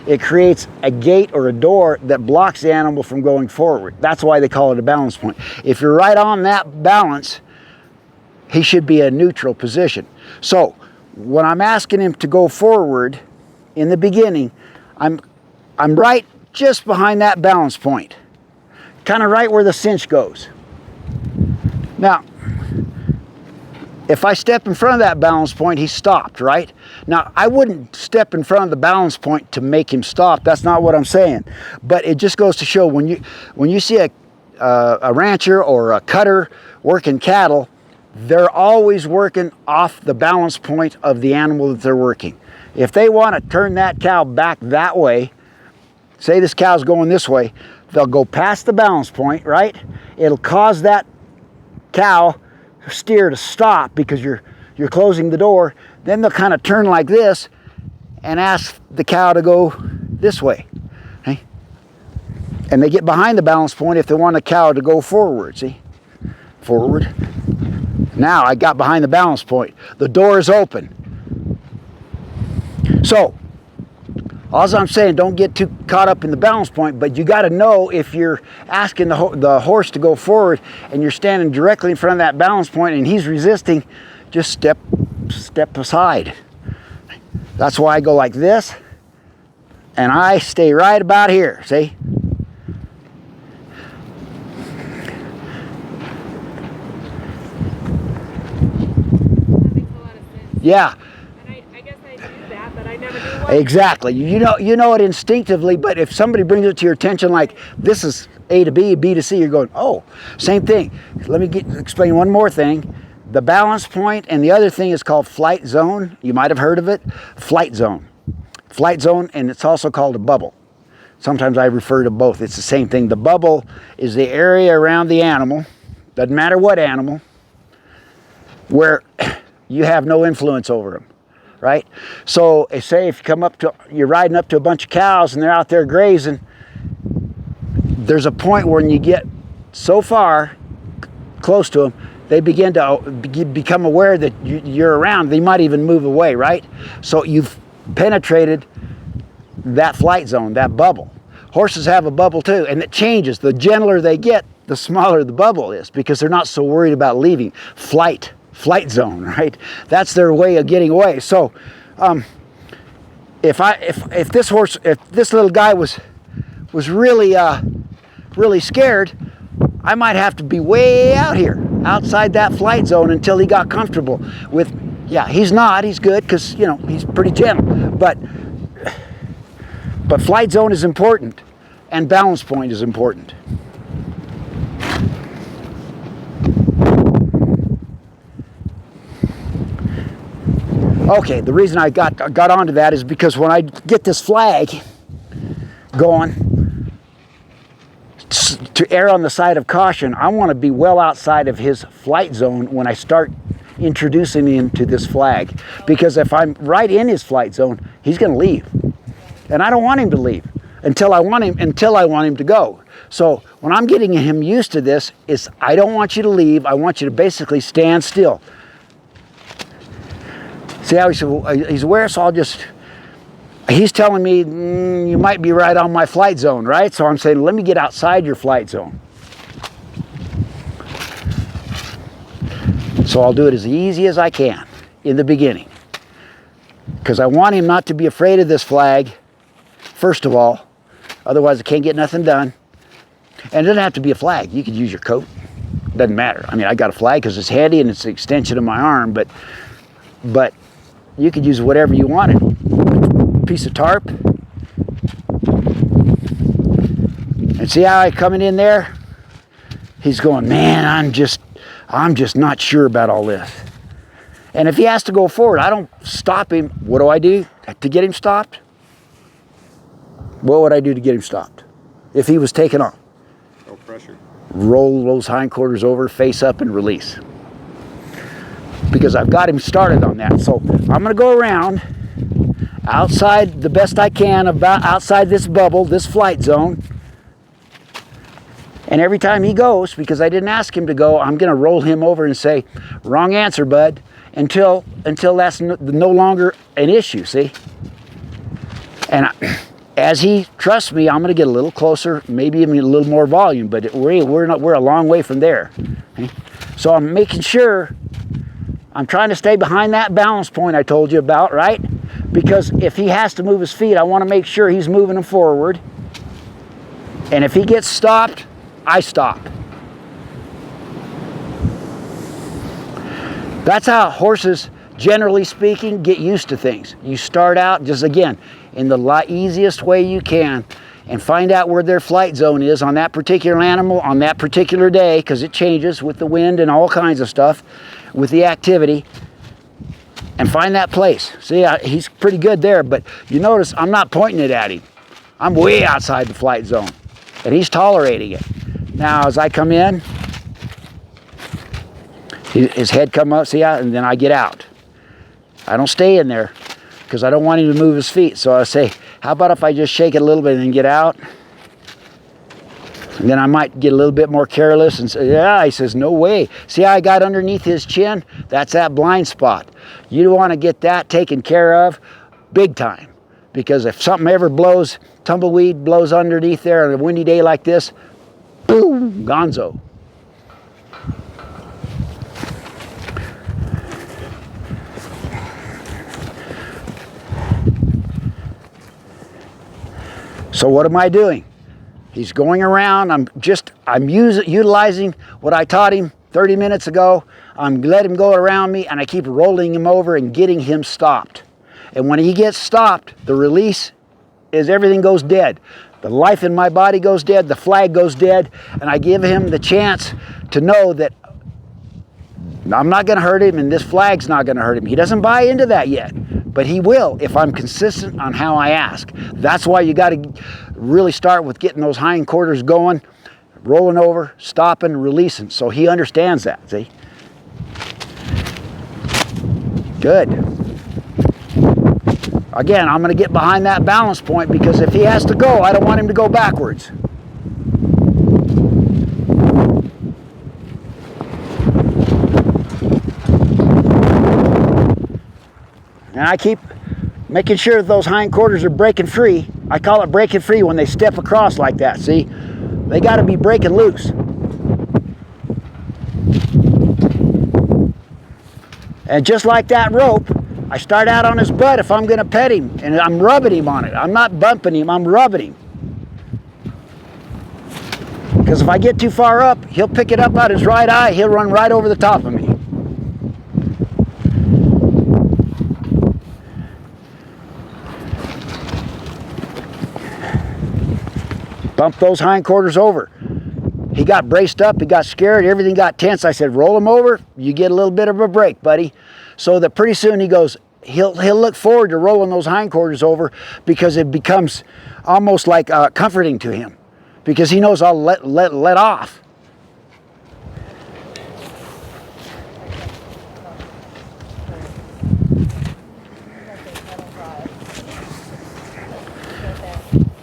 it creates a gate or a door that blocks the animal from going forward. That's why they call it a balance point. If you're right on that balance, he should be a neutral position. So when I'm asking him to go forward in the beginning, I'm right just behind that balance point, kind of right where the cinch goes. Now, if I step in front of that balance point, he's stopped, right? Now, I wouldn't step in front of the balance point to make him stop. That's not what I'm saying. But it just goes to show when you see a rancher or a cutter working cattle, they're always working off the balance point of the animal that they're working. If they want to turn that cow back that way, say this cow's going this way, they'll go past the balance point, right? It'll cause that cow steer to stop because you're closing the door. Then they'll kind of turn like this and ask the cow to go this way. Okay? And they get behind the balance point if they want the cow to go forward. See? Forward. Now I got behind the balance point. The door is open. So, all I'm saying, don't get too caught up in the balance point, but you got to know if you're asking the horse to go forward and you're standing directly in front of that balance point and he's resisting, just step aside. That's why I go like this and I stay right about here, see? That makes a lot of sense. Yeah. And I guess I do that, but I never do one. Exactly. You know it instinctively, but if somebody brings it to your attention like this is A to B, B to C, you're going, oh, same thing. Let me explain one more thing. The balance point and the other thing is called flight zone. You might have heard of it. Flight zone. Flight zone, and it's also called a bubble. Sometimes I refer to both. It's the same thing. The bubble is the area around the animal, doesn't matter what animal, where you have no influence over them. Right? So say if you're riding up to a bunch of cows and they're out there grazing, there's a point when you get so far close to them, they begin to become aware that you're around. They might even move away, right? So you've penetrated that flight zone, that bubble. Horses have a bubble too, and it changes. The gentler they get, the smaller the bubble is because they're not so worried about leaving. Flight zone, right? That's their way of getting away. So if this little guy was really scared, I might have to be way out here outside that flight zone until he got comfortable with, yeah, he's good because he's pretty gentle, but flight zone is important and balance point is important. Okay, the reason I got onto that is because when I get this flag going, to err on the side of caution, I want to be well outside of his flight zone when I start introducing him to this flag. Because if I'm right in his flight zone, he's going to leave. And I don't want him to leave until I want him to go. So when I'm getting him used to this, I don't want you to leave. I want you to basically stand still. See how he's aware, so he's telling me, you might be right on my flight zone, right? So I'm saying, let me get outside your flight zone. So I'll do it as easy as I can in the beginning. Because I want him not to be afraid of this flag, first of all. Otherwise, I can't get nothing done. And it doesn't have to be a flag. You could use your coat. Doesn't matter. I mean, I got a flag because it's handy and it's an extension of my arm, but you could use whatever you wanted. Piece of tarp. And see how I coming in there? He's going, man, I'm just not sure about all this. And if he has to go forward, I don't stop him. What do I do to get him stopped? What would I do to get him stopped? If he was taken off? No pressure. Roll those hindquarters over, face up, and release. Because I've got him started on that. So I'm going to go around outside the best I can, outside this bubble, this flight zone. And every time he goes, because I didn't ask him to go, I'm going to roll him over and say, wrong answer, bud, until that's no longer an issue, see? And as he trusts me, I'm going to get a little closer, maybe even a little more volume, but we're a long way from there. Okay? So I'm making sure I'm trying to stay behind that balance point I told you about, right? Because if he has to move his feet, I want to make sure he's moving them forward. And if he gets stopped, I stop. That's how horses, generally speaking, get used to things. You start out, just again, in the easiest way you can, and find out where their flight zone is on that particular animal on that particular day, because it changes with the wind and all kinds of stuff, with the activity, and find that place. See, he's pretty good there, but you notice I'm not pointing it at him. I'm way outside the flight zone, and he's tolerating it. Now, as I come in, his head come up, see, and then I get out. I don't stay in there because I don't want him to move his feet. So I say, how about if I just shake it a little bit and then get out? And then I might get a little bit more careless and say, yeah, he says, no way. See how I got underneath his chin? That's that blind spot. You want to get that taken care of big time. Because if something ever blows, tumbleweed blows underneath there on a windy day like this, boom, gonzo. So what am I doing? He's going around. I'm utilizing what I taught him 30 minutes ago. I'm letting him go around me, and I keep rolling him over and getting him stopped. And when he gets stopped, the release is everything goes dead. The life in my body goes dead. The flag goes dead. And I give him the chance to know that I'm not going to hurt him, and this flag's not going to hurt him. He doesn't buy into that yet. But he will if I'm consistent on how I ask. That's why you got to really start with getting those hindquarters going, rolling over, stopping, releasing. So he understands that, see? Good. Again, I'm going to get behind that balance point because if he has to go, I don't want him to go backwards. And I keep making sure that those hindquarters are breaking free. I call it breaking free when they step across like that, see? They got to be breaking loose. And just like that rope, I start out on his butt if I'm going to pet him, and I'm rubbing him on it. I'm not bumping him, I'm rubbing him. Because if I get too far up, he'll pick it up out his right eye, he'll run right over the top of me. Bump those hindquarters over. He got braced up, he got scared, everything got tense. I said, roll him over, you get a little bit of a break, buddy. So that pretty soon he goes, he'll look forward to rolling those hindquarters over because it becomes almost like comforting to him because he knows I'll let off.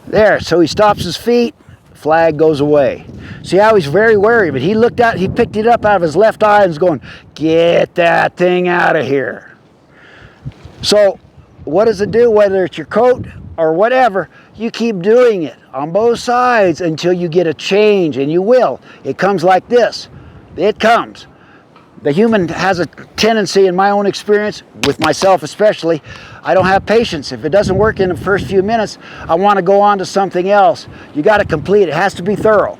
There, so he stops his feet, flag goes away. See how he's very wary, but he looked out, he picked it up out of his left eye and was going, get that thing out of here. So what does it do, whether it's your coat or whatever, you keep doing it on both sides until you get a change, and you will. It comes like this. It comes. The human has a tendency, in my own experience, with myself especially, I don't have patience. If it doesn't work in the first few minutes, I want to go on to something else. You got to complete it. It has to be thorough.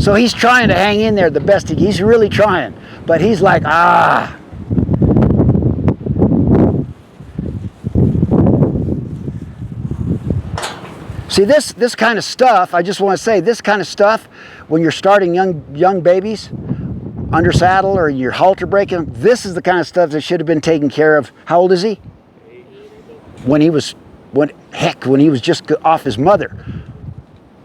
So he's trying to hang in there the best he's really trying, but he's like, ah. See, this kind of stuff, I just want to say, this kind of stuff, when you're starting young babies, under saddle or you're halter breaking, this is the kind of stuff that should have been taken care of. How old is he? When he was just off his mother.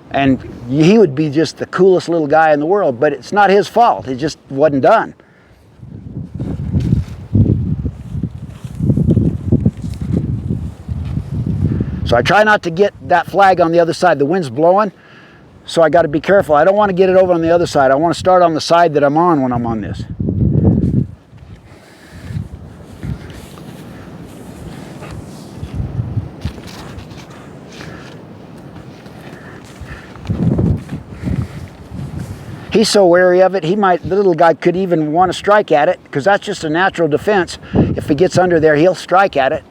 And he would be just the coolest little guy in the world, but it's not his fault. It just wasn't done. So I try not to get that flag on the other side. The wind's blowing, so I got to be careful. I don't want to get it over on the other side. I want to start on the side that I'm on when I'm on this. He's so wary of it, the little guy could even want to strike at it, because that's just a natural defense. If he gets under there, he'll strike at it.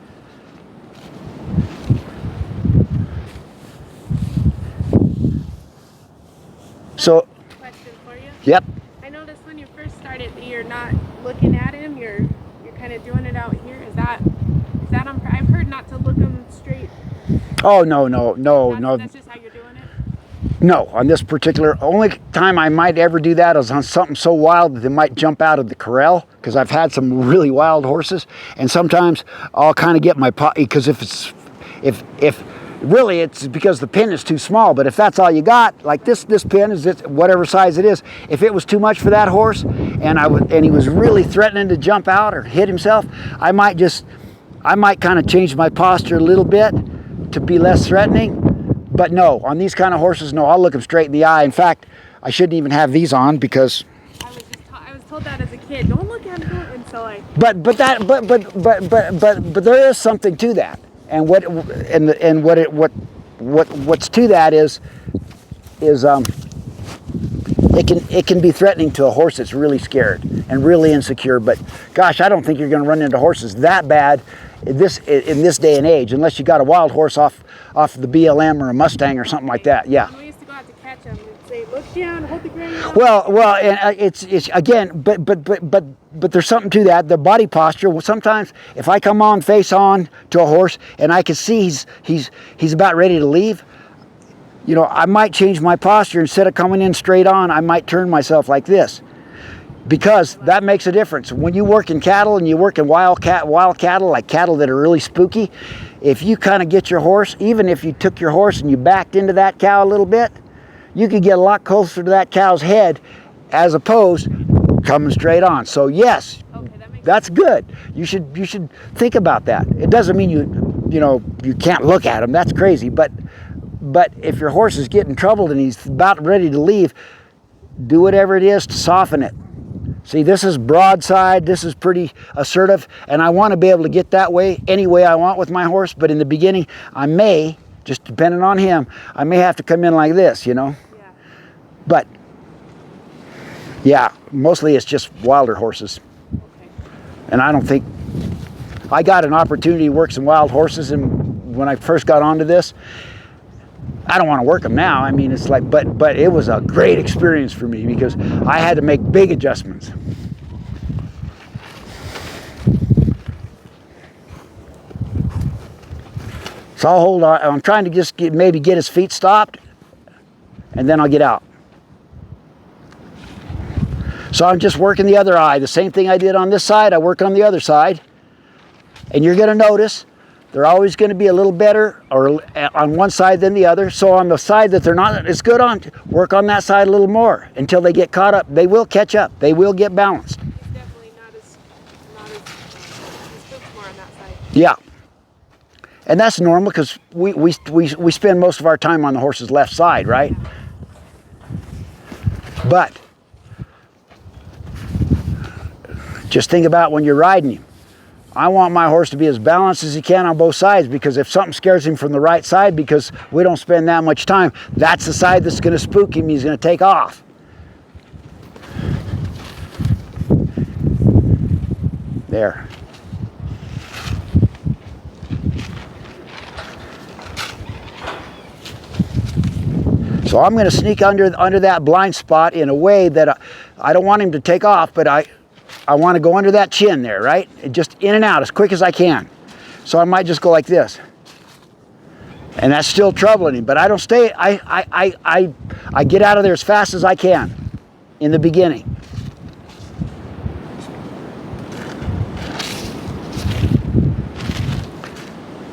So, Question for you. yep. I noticed when you first started that you're not looking at him. You're kind of doing it out here. Is that on? I've heard not to look him straight. Oh, no. That's just how you're doing it. No, on this particular, only time I might ever do that is on something so wild that they might jump out of the corral, because I've had some really wild horses, and sometimes I'll kind of get my because if really it's because the pin is too small. But if that's all you got, like this pin is whatever size it is, if it was too much for that horse and he was really threatening to jump out or hit himself, I might kind of change my posture a little bit to be less threatening. But no, on these kind of horses, no, I'll look them straight in the eye. In fact, I shouldn't even have these on, because I was told that as a kid. Don't look at him, and so I. but there is something to that. And what's to that is it can be threatening to a horse that's really scared and really insecure. But gosh, I don't think you're going to run into horses that bad in this day and age, unless you got a wild horse off the BLM or a Mustang or something like that. Yeah. When we used to go out to catch him, we'd say, "Look down, hold the ground." Well, and it's again, but there's something to that. The body posture. Well, sometimes if I come on face on to a horse and I can see he's about ready to leave, I might change my posture. Instead of coming in straight on, I might turn myself like this, because that makes a difference. When you work in cattle and you work in wild cattle, like cattle that are really spooky, if you kind of get your horse, even if you took your horse and you backed into that cow a little bit, you could get a lot closer to that cow's head as opposed coming straight on. So yes, that's good. You should think about that. It doesn't mean you can't look at him. That's crazy. But if your horse is getting troubled and he's about ready to leave, do whatever it is to soften it. See, this is broadside, this is pretty assertive, and I want to be able to get that way any way I want with my horse. But in the beginning, I may, just depending on him, I may have to come in like this, Yeah. But yeah, mostly it's just wilder horses. Okay. And I don't think, I got an opportunity to work some wild horses, and when I first got onto this, I don't want to work them now. I mean, it's like, but it was a great experience for me, because I had to make big adjustments. So I'll hold on. I'm trying to just maybe get his feet stopped, and then I'll get out. So I'm just working the other eye. The same thing I did on this side, I work on the other side. And you're going to notice they're always going to be a little better or on one side than the other. So on the side that they're not as good on, work on that side a little more until they get caught up. They will catch up. They will get balanced. It's definitely not as more on that side. Yeah. And that's normal, because we spend most of our time on the horse's left side, right? But just think about when you're riding him. I want my horse to be as balanced as he can on both sides, because if something scares him from the right side, because we don't spend that much time, that's the side that's going to spook him. He's going to take off. There. So I'm going to sneak under that blind spot in a way that I don't want him to take off, but I want to go under that chin there, right? Just in and out as quick as I can. So I might just go like this. And that's still troubling him, but I don't stay, I get out of there as fast as I can in the beginning.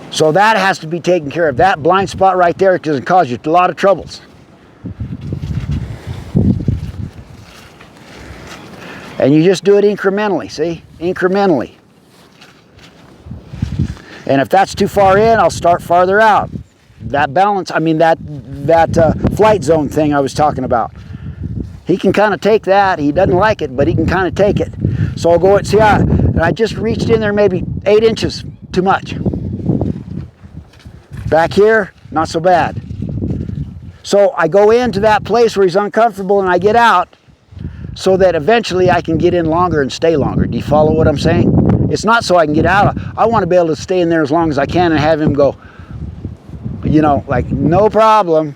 So that has to be taken care of. That blind spot right there can cause you a lot of troubles. And you just do it incrementally, see? Incrementally. And if that's too far in, I'll start farther out. That balance, I mean that flight zone thing I was talking about. He can kind of take that. He doesn't like it, but he can kind of take it. So I'll go, see, I just reached in there maybe 8 inches too much. Back here, not so bad. So I go into that place where he's uncomfortable and I get out so that eventually I can get in longer and stay longer. Do you follow what I'm saying? It's not so I can get out. I want to be able to stay in there as long as I can and have him go, you know, like, no problem.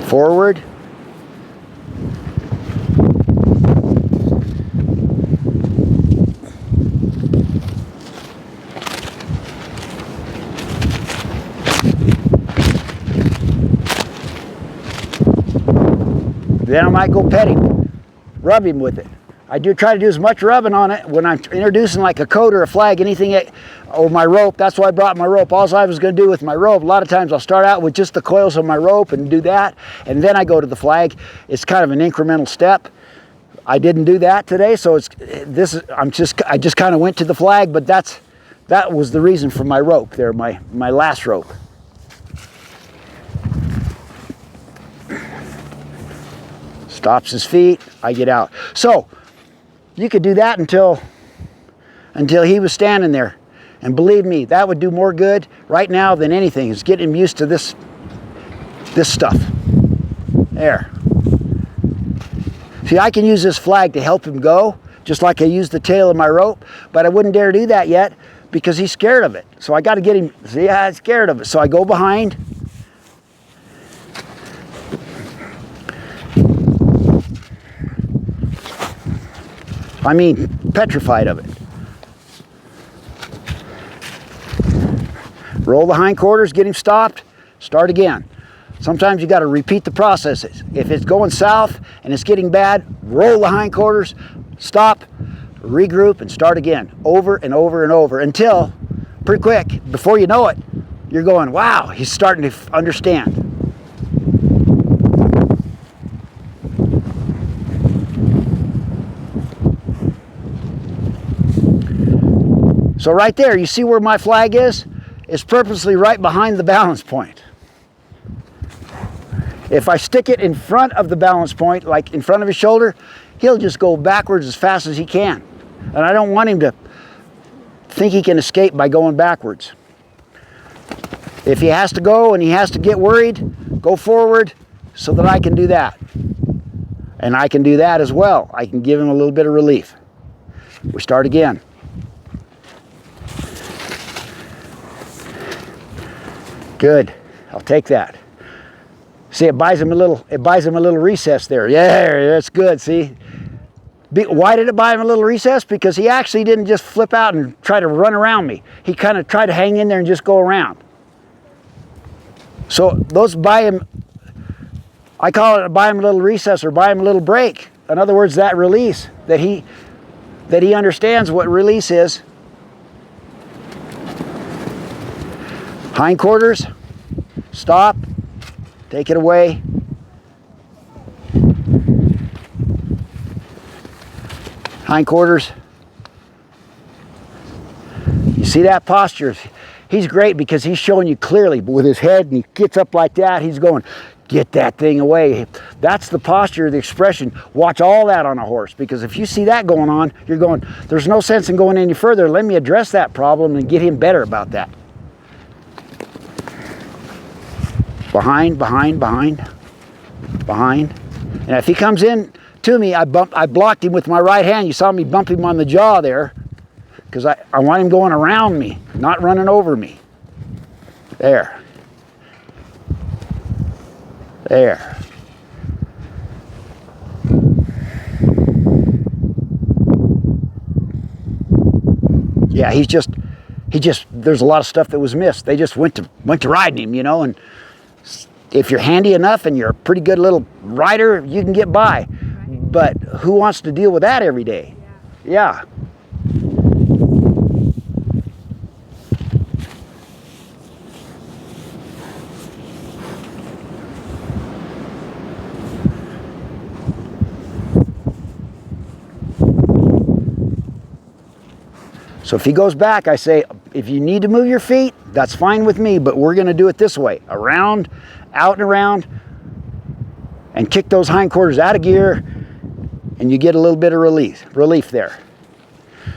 Forward. Then I might go pet him, rub him with it. I do try to do as much rubbing on it when I'm introducing like a coat or a flag, anything, or my rope. That's why I brought my rope. All I was going to do with my rope, a lot of times I'll start out with just the coils of my rope and do that, and then I go to the flag. It's kind of an incremental step. I didn't do that today, so I just kind of went to the flag, but that was the reason for my rope there, my last rope. Stops his feet, I get out. So you could do that until he was standing there. And believe me, that would do more good right now than anything, is getting him used to this stuff. There. See, I can use this flag to help him go, just like I used the tail of my rope, but I wouldn't dare do that yet because he's scared of it. So I got to get him, see, I'm scared of it. So I go behind. I mean, petrified of it. Roll the hindquarters, get him stopped, start again. Sometimes you got to repeat the processes. If it's going south and it's getting bad, roll the hindquarters, stop, regroup, and start again, over and over and over, until, pretty quick, before you know it, you're going, wow, he's starting to understand. So right there, you see where my flag is? It's purposely right behind the balance point. If I stick it in front of the balance point, like in front of his shoulder, he'll just go backwards as fast as he can. And I don't want him to think he can escape by going backwards. If he has to go and he has to get worried, go forward so that I can do that. And I can do that as well. I can give him a little bit of relief. We start again. Good. I'll take that. See, it buys him a little recess there. Yeah, that's good. See, why did it buy him a little recess? Because he actually didn't just flip out and try to run around me. He kind of tried to hang in there and just go around. So those buy him, I call it buy him a little recess or buy him a little break. In other words, that release, that he understands what release is. Hindquarters, stop, take it away. Hindquarters. You see that posture? He's great because he's showing you clearly with his head, and he gets up like that, he's going, get that thing away. That's the posture, the expression. Watch all that on a horse, because if you see that going on, you're going, there's no sense in going any further. Let me address that problem and get him better about that. Behind, behind, behind, behind. And if he comes in to me, I blocked him with my right hand. You saw me bump him on the jaw there, because I want him going around me, not running over me. There. There. Yeah, he just, there's a lot of stuff that was missed. They just went to riding him, you know, and if you're handy enough and you're a pretty good little rider, you can get by. But who wants to deal with that every day? Yeah. So if he goes back, I say, if you need to move your feet, that's fine with me, but we're going to do it this way. Around, out and around, and kick those hindquarters out of gear, and you get a little bit of relief there.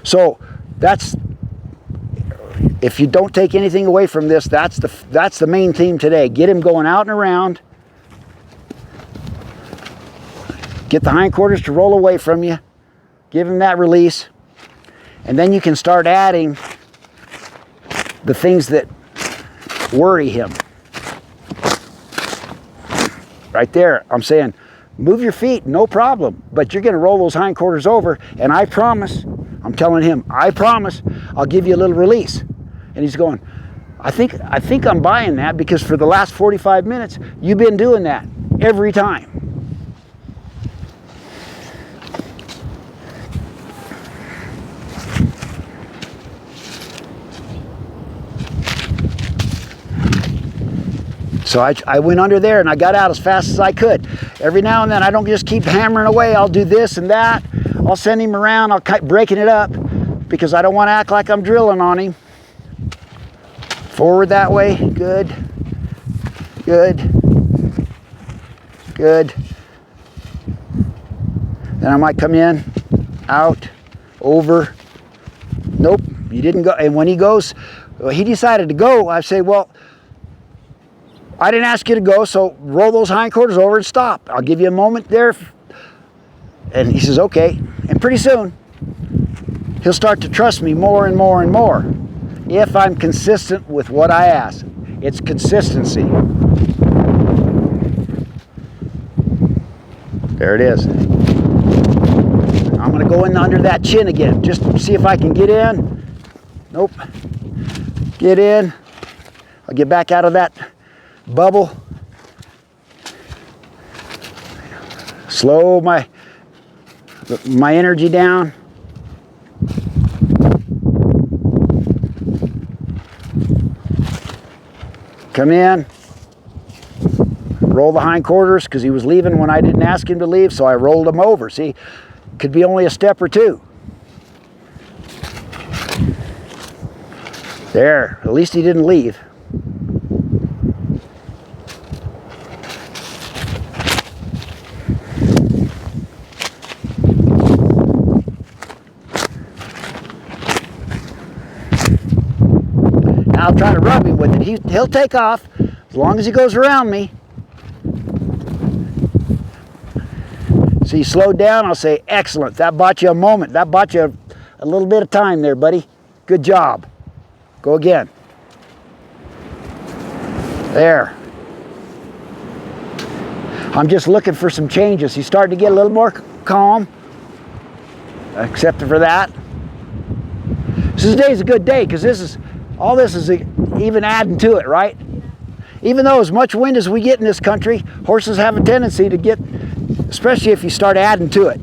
So that's, if you don't take anything away from this, that's the main theme today. Get him going out and around. Get the hindquarters to roll away from you. Give him that release. And then you can start adding the things that worry him. Right there, I'm saying, move your feet, no problem. But you're going to roll those hindquarters over, and I promise, I'm telling him, I promise, I'll give you a little release. And he's going, I think I'm buying that, because for the last 45 minutes, you've been doing that every time. So I went under there and I got out as fast as I could. Every now and then, I don't just keep hammering away. I'll do this and that. I'll send him around. I'll keep breaking it up because I don't want to act like I'm drilling on him. Forward that way. Good. Good. Good. Then I might come in, out, over. Nope, you didn't go. And when he goes, he decided to go, I say, well, I didn't ask you to go, so roll those hindquarters over and stop. I'll give you a moment there. And he says, okay. And pretty soon, he'll start to trust me more and more and more if I'm consistent with what I ask. It's consistency. There it is. I'm going to go in under that chin again, just to see if I can get in. Nope. Get in. I'll get back out of that bubble. Slow my energy down. Come in. Roll the hindquarters because he was leaving when I didn't ask him to leave, so I rolled him over. See, could be only a step or two. There, at least he didn't leave. Now I'll try to rub him with it. He'll take off as long as he goes around me. See, he slowed down. I'll say, excellent. That bought you a moment. That bought you a little bit of time there, buddy. Good job. Go again. There. I'm just looking for some changes. He's starting to get a little more calm. Except for that. Today's a good day because all this is even adding to it, right? Even though as much wind as we get in this country, horses have a tendency to get, especially if you start adding to it.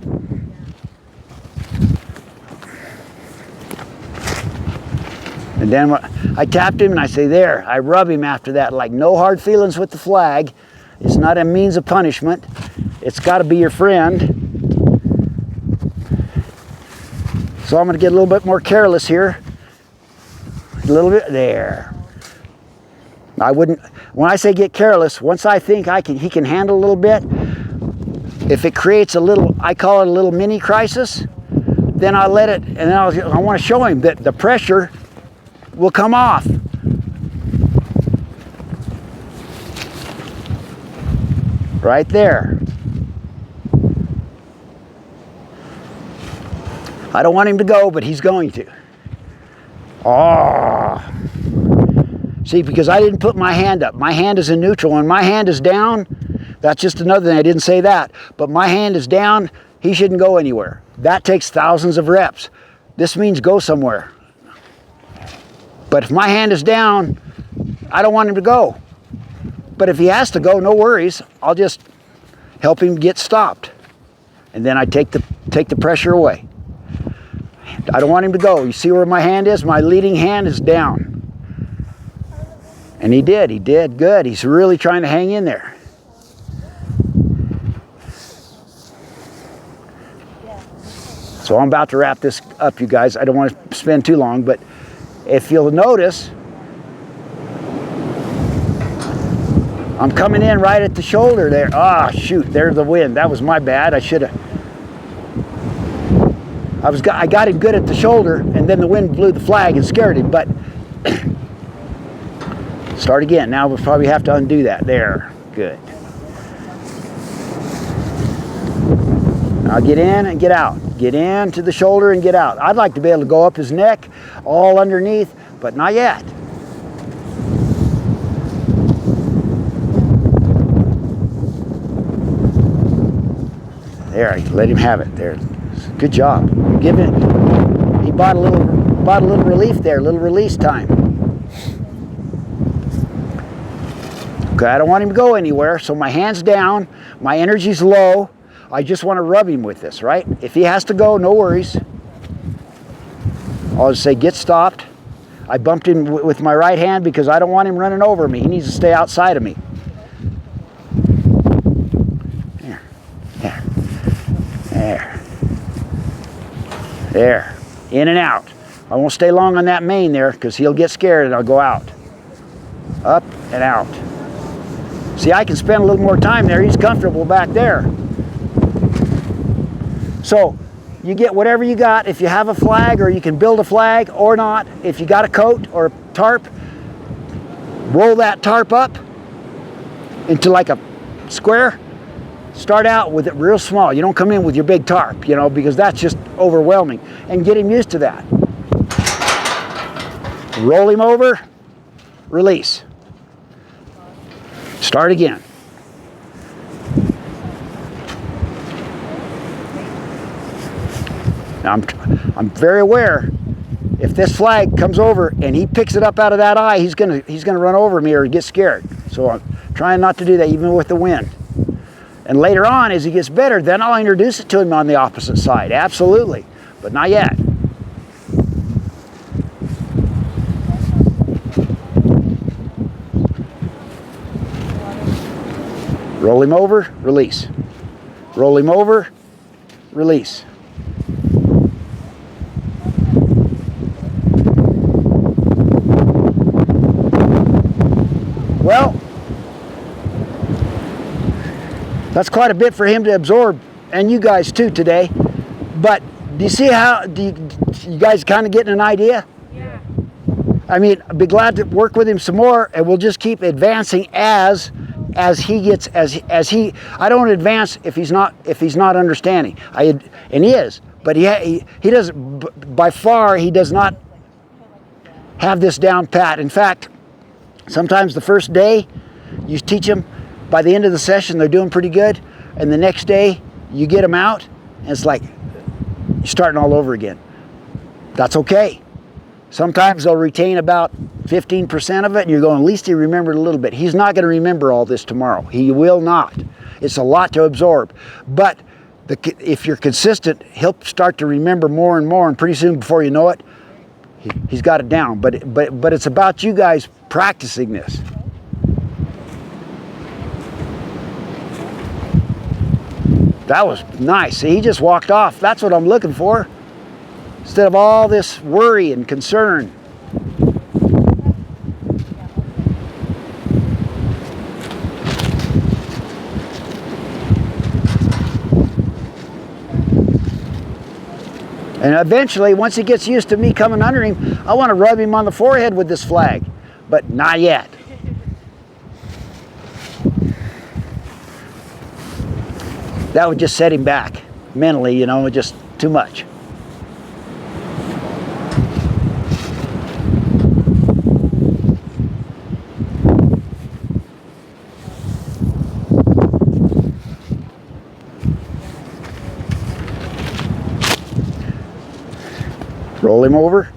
And then I tapped him and I say, there. I rub him after that, like no hard feelings with the flag. It's not a means of punishment. It's got to be your friend. So I'm going to get a little bit more careless here. A little bit there. I wouldn't, when I say get careless, once I think he can handle a little bit, if it creates a little, I call it a little mini crisis, then I'll let it, and then I want to show him that the pressure will come off. Right there. I don't want him to go, but he's going to. Oh. See, because I didn't put my hand up. My hand is in neutral. When my hand is down, that's just another thing. I didn't say that. But my hand is down, he shouldn't go anywhere. That takes thousands of reps. This means go somewhere. But if my hand is down, I don't want him to go. But if he has to go, no worries. I'll just help him get stopped. And then I take the pressure away. I don't want him to go. You see where my hand is? My leading hand is down. And he did good. He's really trying to hang in there. So I'm about to wrap this up, you guys. I don't want to spend too long, but if you'll notice, I'm coming in right at the shoulder there. Ah, shoot, there's the wind. That was my bad. I should have. I got him good at the shoulder, and then the wind blew the flag and scared him. But start again. Now we'll probably have to undo that. There, good. Now get in and get out. Get in to the shoulder and get out. I'd like to be able to go up his neck, all underneath, but not yet. There, let him have it. There, good job. Give it. He bought a little relief there, a little release time. Okay, I don't want him to go anywhere, so my hand's down, my energy's low. I just want to rub him with this, right? If he has to go, no worries. I'll just say, get stopped. I bumped him with my right hand because I don't want him running over me. He needs to stay outside of me. There, there, there, there. In and out. I won't stay long on that mane there because he'll get scared and I'll go out. Up and out. See, I can spend a little more time there. He's comfortable back there. So you get whatever you got. If you have a flag, or you can build a flag or not. If you got a coat or a tarp, roll that tarp up into like a square. Start out with it real small. You don't come in with your big tarp, you know, because that's just overwhelming. And get him used to that. Roll him over, release. Start again. Now I'm very aware, if this flag comes over and he picks it up out of that eye, he's gonna run over me or get scared. So I'm trying not to do that even with the wind. And later on, as he gets better, then I'll introduce it to him on the opposite side. Absolutely, but not yet. Roll him over, release. Roll him over, release. Well, that's quite a bit for him to absorb, and you guys too today. But do you see how, you guys kind of getting an idea? Yeah. I mean, I'd be glad to work with him some more, and we'll just keep advancing as he gets, I don't advance if he's not understanding. And he is, but he doesn't, by far, he does not have this down pat. In fact, sometimes the first day you teach them, by the end of the session they're doing pretty good, and the next day you get them out and it's like you're starting all over again. That's okay. Sometimes they'll retain about 15% of it and you're going, at least he remembered a little bit. He's not going to remember all this tomorrow. He will not. It's a lot to absorb. But if you're consistent, he'll start to remember more and more, and pretty soon, before you know it, he's got it down. But it's about you guys practicing this. That was nice. See, he just walked off. That's what I'm looking for. Instead of all this worry and concern. And eventually, once he gets used to me coming under him, I want to rub him on the forehead with this flag. But not yet. That would just set him back mentally, you know, just too much. Roll him over.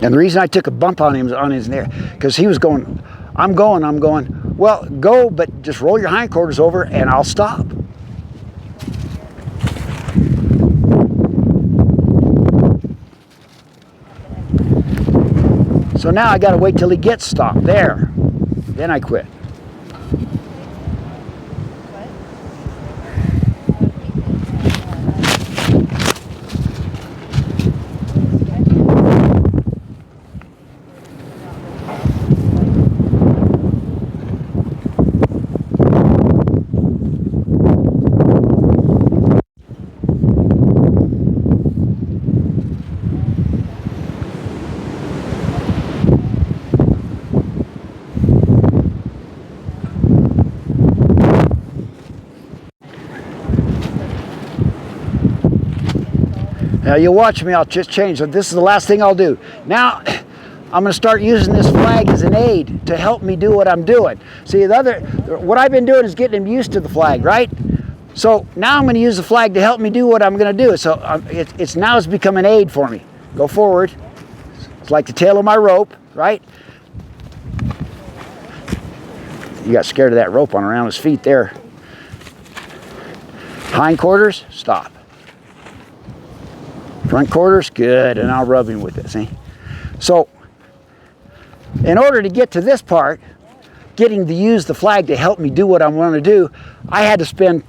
And the reason I took a bump on him on his neck, because he was going, I'm going. Well, go, but just roll your hindquarters over and I'll stop. So now I got to wait till he gets stopped. There. Then I quit. Now you watch me, I'll just change. So this is the last thing I'll do. Now, I'm going to start using this flag as an aid to help me do what I'm doing. See, what I've been doing is getting him used to the flag, right? So now I'm going to use the flag to help me do what I'm going to do. So it's become an aid for me. Go forward. It's like the tail of my rope, right? You got scared of that rope on around his feet there. Hindquarters, stop. Front quarters, good, and I'll rub him with it, see? So, in order to get to this part, getting to use the flag to help me do what I want to do, I had to spend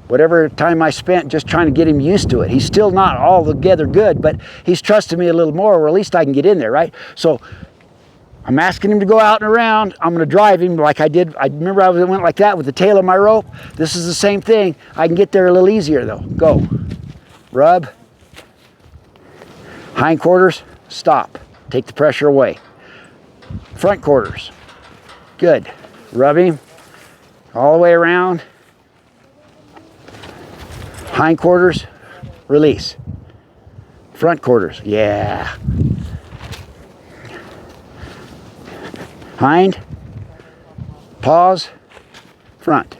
whatever time I spent just trying to get him used to it. He's still not altogether good, but he's trusting me a little more, or at least I can get in there, right? So, I'm asking him to go out and around. I'm going to drive him like I did. I remember I went like that with the tail of my rope. This is the same thing. I can get there a little easier though. Go. Rub. Hindquarters, stop. Take the pressure away. Front quarters. Good. Rub him all the way around. Hindquarters, release. Front quarters, yeah. Hind, pause, front.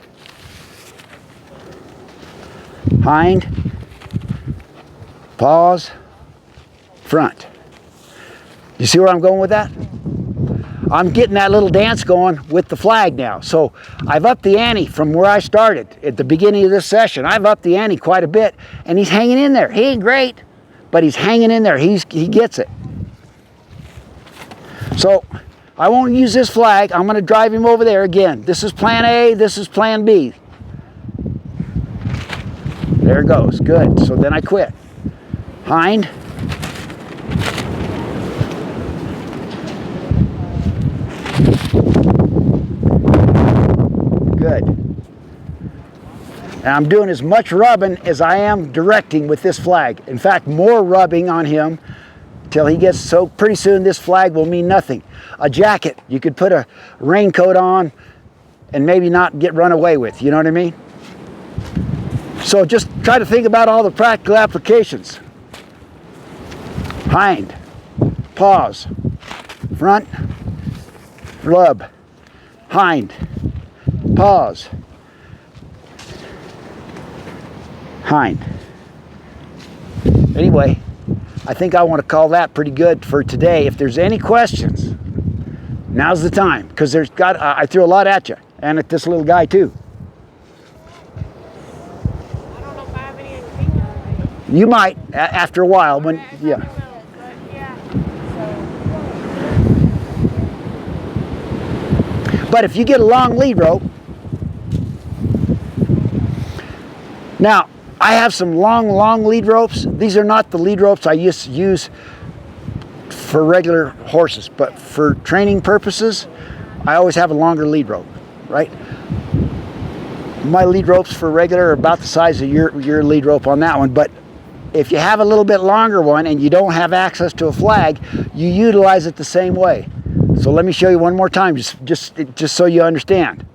Hind, pause, front. You see where I'm going with that? I'm getting that little dance going with the flag now. So I've upped the ante from where I started at the beginning of this session. I've upped the ante quite a bit, and he's hanging in there. He ain't great, but he's hanging in there. He gets it. So I won't use this flag. I'm going to drive him over there again. This is plan A. This is plan B. There it goes. Good. So then I quit. Hind. Good. And I'm doing as much rubbing as I am directing with this flag. In fact, more rubbing on him till he gets, so pretty soon this flag will mean nothing. A jacket, you could put a raincoat on and maybe not get run away with, you know what I mean? So just try to think about all the practical applications. Hind, pause, front, rub, hind, pause, hind. Anyway, I think I want to call that pretty good for today. If there's any questions, now's the time, because I threw a lot at you, and at this little guy too. I don't know if I have any opinions. You might, after a while, when, yeah. But yeah. But if you get a long lead rope, now, I have some long lead ropes. These are not the lead ropes I used to use for regular horses, but for training purposes, I always have a longer lead rope, right? My lead ropes for regular are about the size of your lead rope on that one, but if you have a little bit longer one and you don't have access to a flag, you utilize it the same way. So let me show you one more time, just so you understand.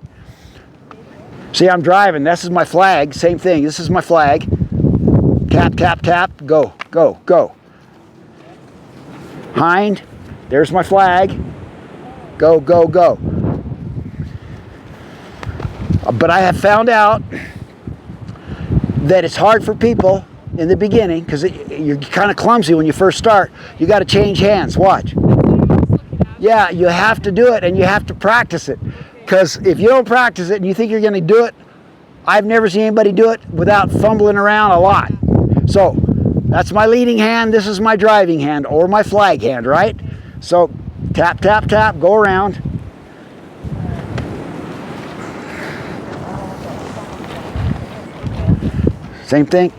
See, I'm driving. This is my flag. Same thing. This is my flag. Tap, tap, tap. Go, go, go. Hind. There's my flag. Go, go, go. But I have found out that it's hard for people in the beginning because you're kind of clumsy when you first start. You got to change hands. Watch. Yeah, you have to do it and you have to practice it. Because if you don't practice it and you think you're going to do it, I've never seen anybody do it without fumbling around a lot. So that's my leading hand. This is my driving hand or my flag hand, right? So tap, tap, tap, go around. Same thing.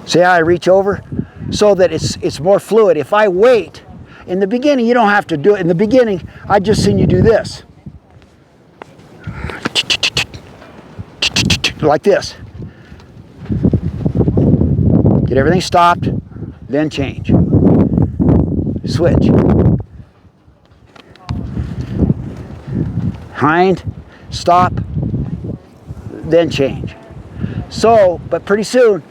See how I reach over? So that it's more fluid. If I wait, in the beginning, you don't have to do it. In the beginning, I just seen you do this. Like this. Get everything stopped, then change. Switch. Hind, stop, then change. So, but pretty soon,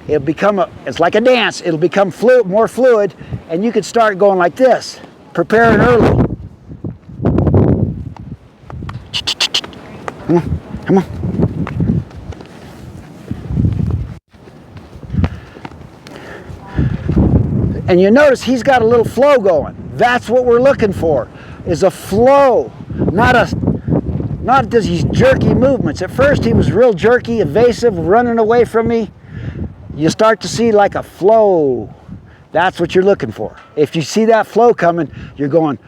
it'll become it's like a dance. It'll become more fluid, and you can start going like this, preparing early. Come on, come on. And you notice he's got a little flow going. That's what we're looking for, is a flow, not these jerky movements. At first he was real jerky, evasive, running away from me. You start to see like a flow. That's what you're looking for. If you see that flow coming, you're going,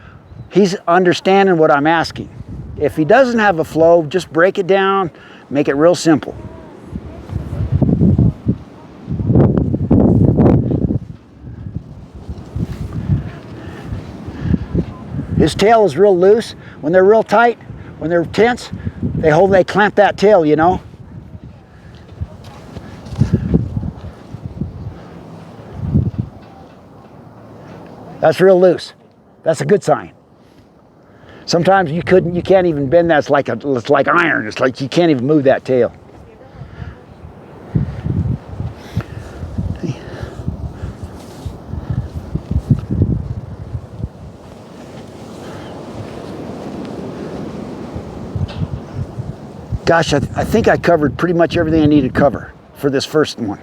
he's understanding what I'm asking. If he doesn't have a flow, just break it down, make it real simple. His tail is real loose. When they're real tight, when they're tense, they clamp that tail, you know. That's real loose. That's a good sign. Sometimes you can't even bend that. It's like iron. It's like you can't even move that tail. Gosh, I think I covered pretty much everything I needed to cover for this first one.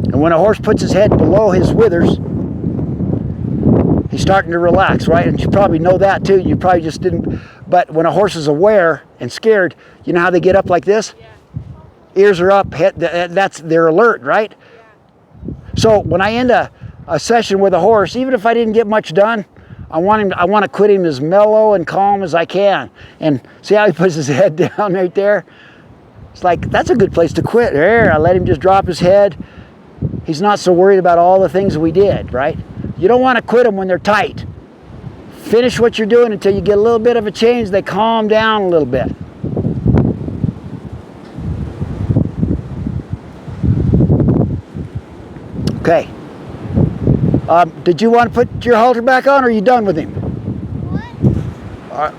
And when a horse puts his head below his withers, he's starting to relax, right? And you probably know that too. You probably just didn't. But when a horse is aware and scared, you know how they get up like this? Yeah. Ears are up, they're alert, right? Yeah. So when I end a session with a horse, even if I didn't get much done, I want to quit him as mellow and calm as I can. And see how he puts his head down right there? It's like, that's a good place to quit. There, I let him just drop his head. He's not so worried about all the things we did, right? You don't want to quit them when they're tight. Finish what you're doing until you get a little bit of a change. They calm down a little bit. Okay. Did you want to put your halter back on, or are you done with him? What?